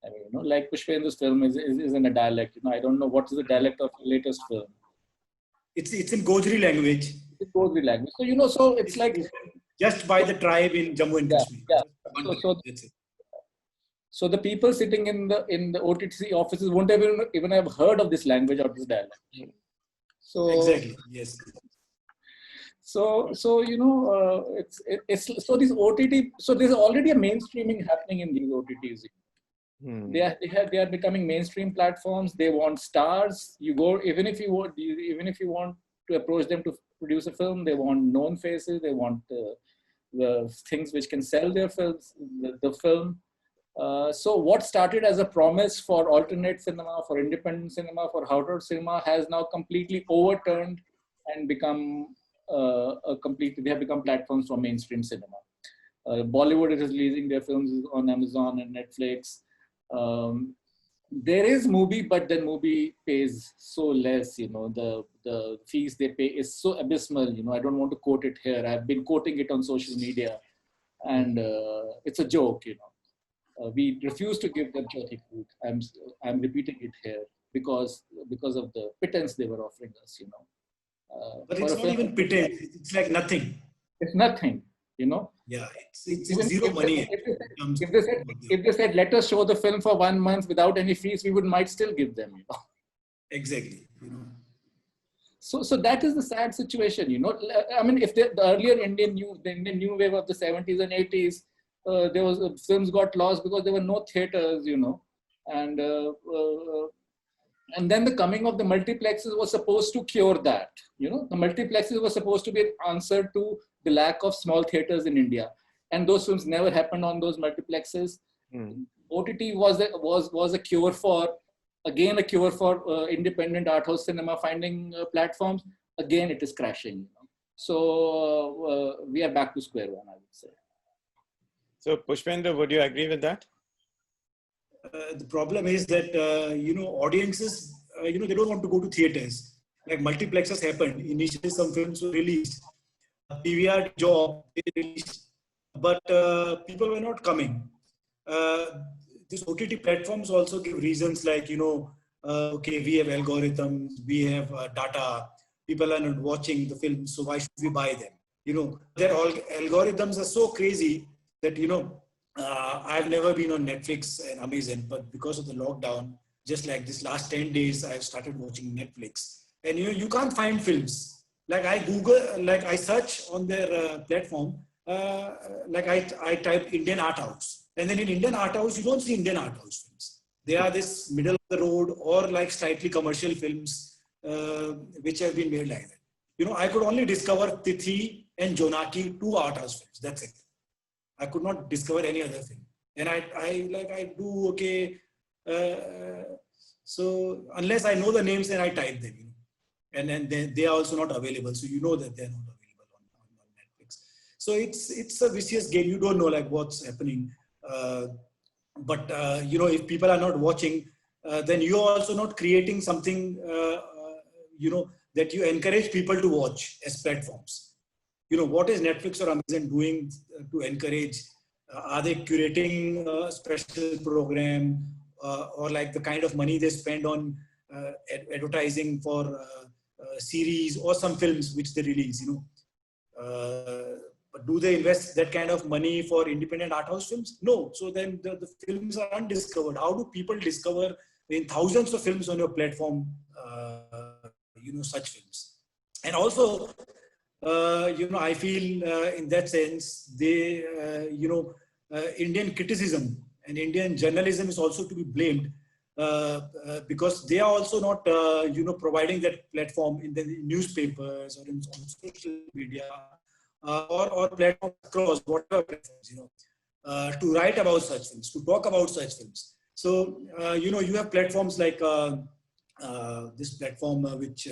I mean, like Pushpendra's film is in a dialect. I don't know what is the dialect of the latest film. It's in Gojri language. It's Gojri language. So so it's like just by the tribe in Jammu and Kashmir. Yeah. That's it. So the people sitting in the OTT offices won't even have heard of this language or this dialect. So exactly, yes. So it's so these OTT. So there's already a mainstreaming happening in these OTTs. They are becoming mainstream platforms. They want stars. You go even if you want to approach them to produce a film. They want known faces. They want the things which can sell their films, the film. So what started as a promise for alternate cinema, for independent cinema, for outdoor cinema has now completely overturned and become they have become platforms for mainstream cinema. Bollywood is releasing their films on Amazon and Netflix. There is movie, but the movie pays so less, the fees they pay is so abysmal, I don't want to quote it here. I've been quoting it on social media, and it's a joke, we refuse to give them choti food. I'm repeating it here because of the pittance they were offering us, But it's not even pittance. It's like nothing. It's nothing, Yeah, it's zero money. If they said, let us show the film for 1 month without any fees, we might still give them, Exactly. So that is the sad situation, I mean, if the earlier Indian new wave of the 70s and 80s, there was films got lost because there were no theaters, and then the coming of the multiplexes was supposed to cure that. The multiplexes were supposed to be an answer to the lack of small theaters in India, and those films never happened on those multiplexes. OTT was a cure for independent art house cinema finding platforms. Again, it is crashing. So we are back to square one, I would say. So Pushpendra, would you agree with that? The problem is that, audiences, they don't want to go to theaters. Like multiplexes happened. Initially, some films were released. PVR job, they released. But people were not coming. These OTT platforms also give reasons like, okay, we have algorithms, we have data. People are not watching the films, so why should we buy them? Their algorithms are so crazy that, I've never been on Netflix and Amazon, but because of the lockdown, just like this last 10 days, I've started watching Netflix. And you can't find films. Like I search on their platform, I type Indian art house. And then in Indian art house, you don't see Indian art house films. They are this middle of the road or like slightly commercial films, which have been made like that. I could only discover Tithi and Jonaki, 2 art house films. That's it. I could not discover any other thing. And I do okay. So unless I know the names, then I type them, and then they are also not available. So that they're not available on Netflix. So it's a vicious game. You don't know like what's happening. But if people are not watching, then you're also not creating something, that you encourage people to watch as platforms. What is Netflix or Amazon doing to encourage? Are they curating a special program or like the kind of money they spend on advertising for series or some films which they release? But do they invest that kind of money for independent art house films? No. So then the films are undiscovered. How do people discover in thousands of films on your platform, such films? And also, I feel in that sense, Indian criticism and Indian journalism is also to be blamed because they are also not, providing that platform in the newspapers or on social media or platforms across whatever platforms, to write about such films, to talk about such films. So, you have platforms like this platform which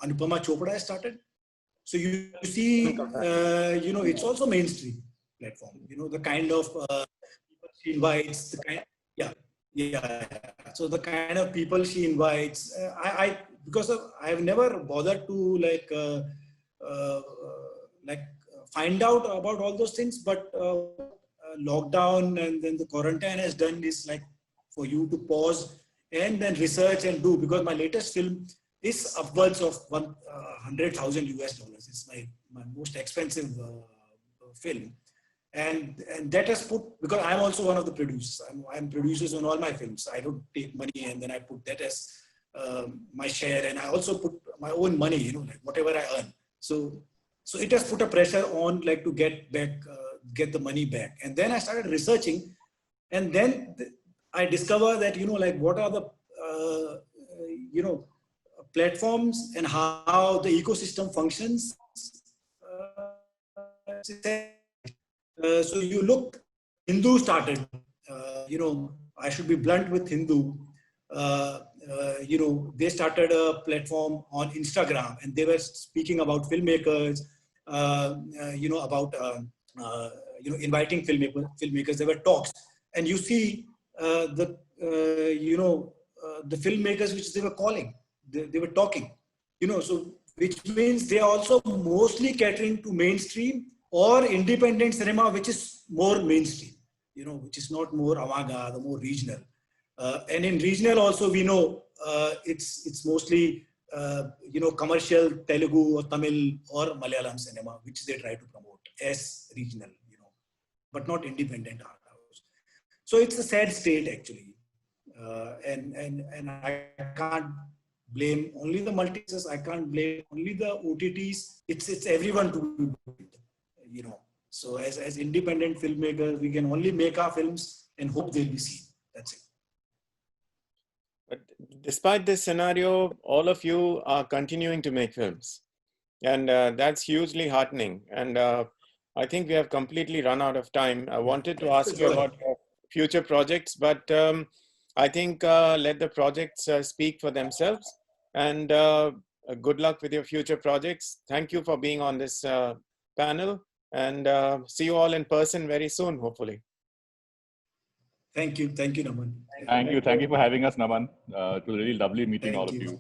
Anupama Chopra has started. So you see, it's also mainstream platform. The kind of people she invites, So the kind of people she invites, I've never bothered to find out about all those things, but lockdown and then the quarantine has done this for you to pause and then research and do, because my latest film is upwards of $100,000 US. It's my most expensive film. And that has put, because I'm also one of the producers. I'm producers on all my films. I don't take money and then I put that as my share, and I also put my own money, whatever I earn. So it has put a pressure on to get the money back. And then I started researching, and then I discovered that, what are the, platforms and how the ecosystem functions. So you look, Hindu started, I should be blunt with Hindu. They started a platform on Instagram, and they were speaking about filmmakers, about inviting filmmakers. There were talks, and you see the filmmakers which they were calling, they were talking, so which means they are also mostly catering to mainstream or independent cinema, which is more mainstream, which is not more avant-garde, more regional. And in regional also, we know it's mostly, commercial Telugu or Tamil or Malayalam cinema, which they try to promote as regional, but not independent art house. So it's a sad state actually. And I can't blame only the multiplexes. I can't blame only the OTTs. It's everyone to do it, So as independent filmmakers, we can only make our films and hope they'll be seen. That's it. But despite this scenario, all of you are continuing to make films, and that's hugely heartening. And I think we have completely run out of time. I wanted to ask you about your future projects, but I think let the projects speak for themselves. And good luck with your future projects. Thank you for being on this panel, and see you all in person very soon, hopefully. Thank you, Naman. Thank you for having us, Naman. It was really lovely meeting all of you.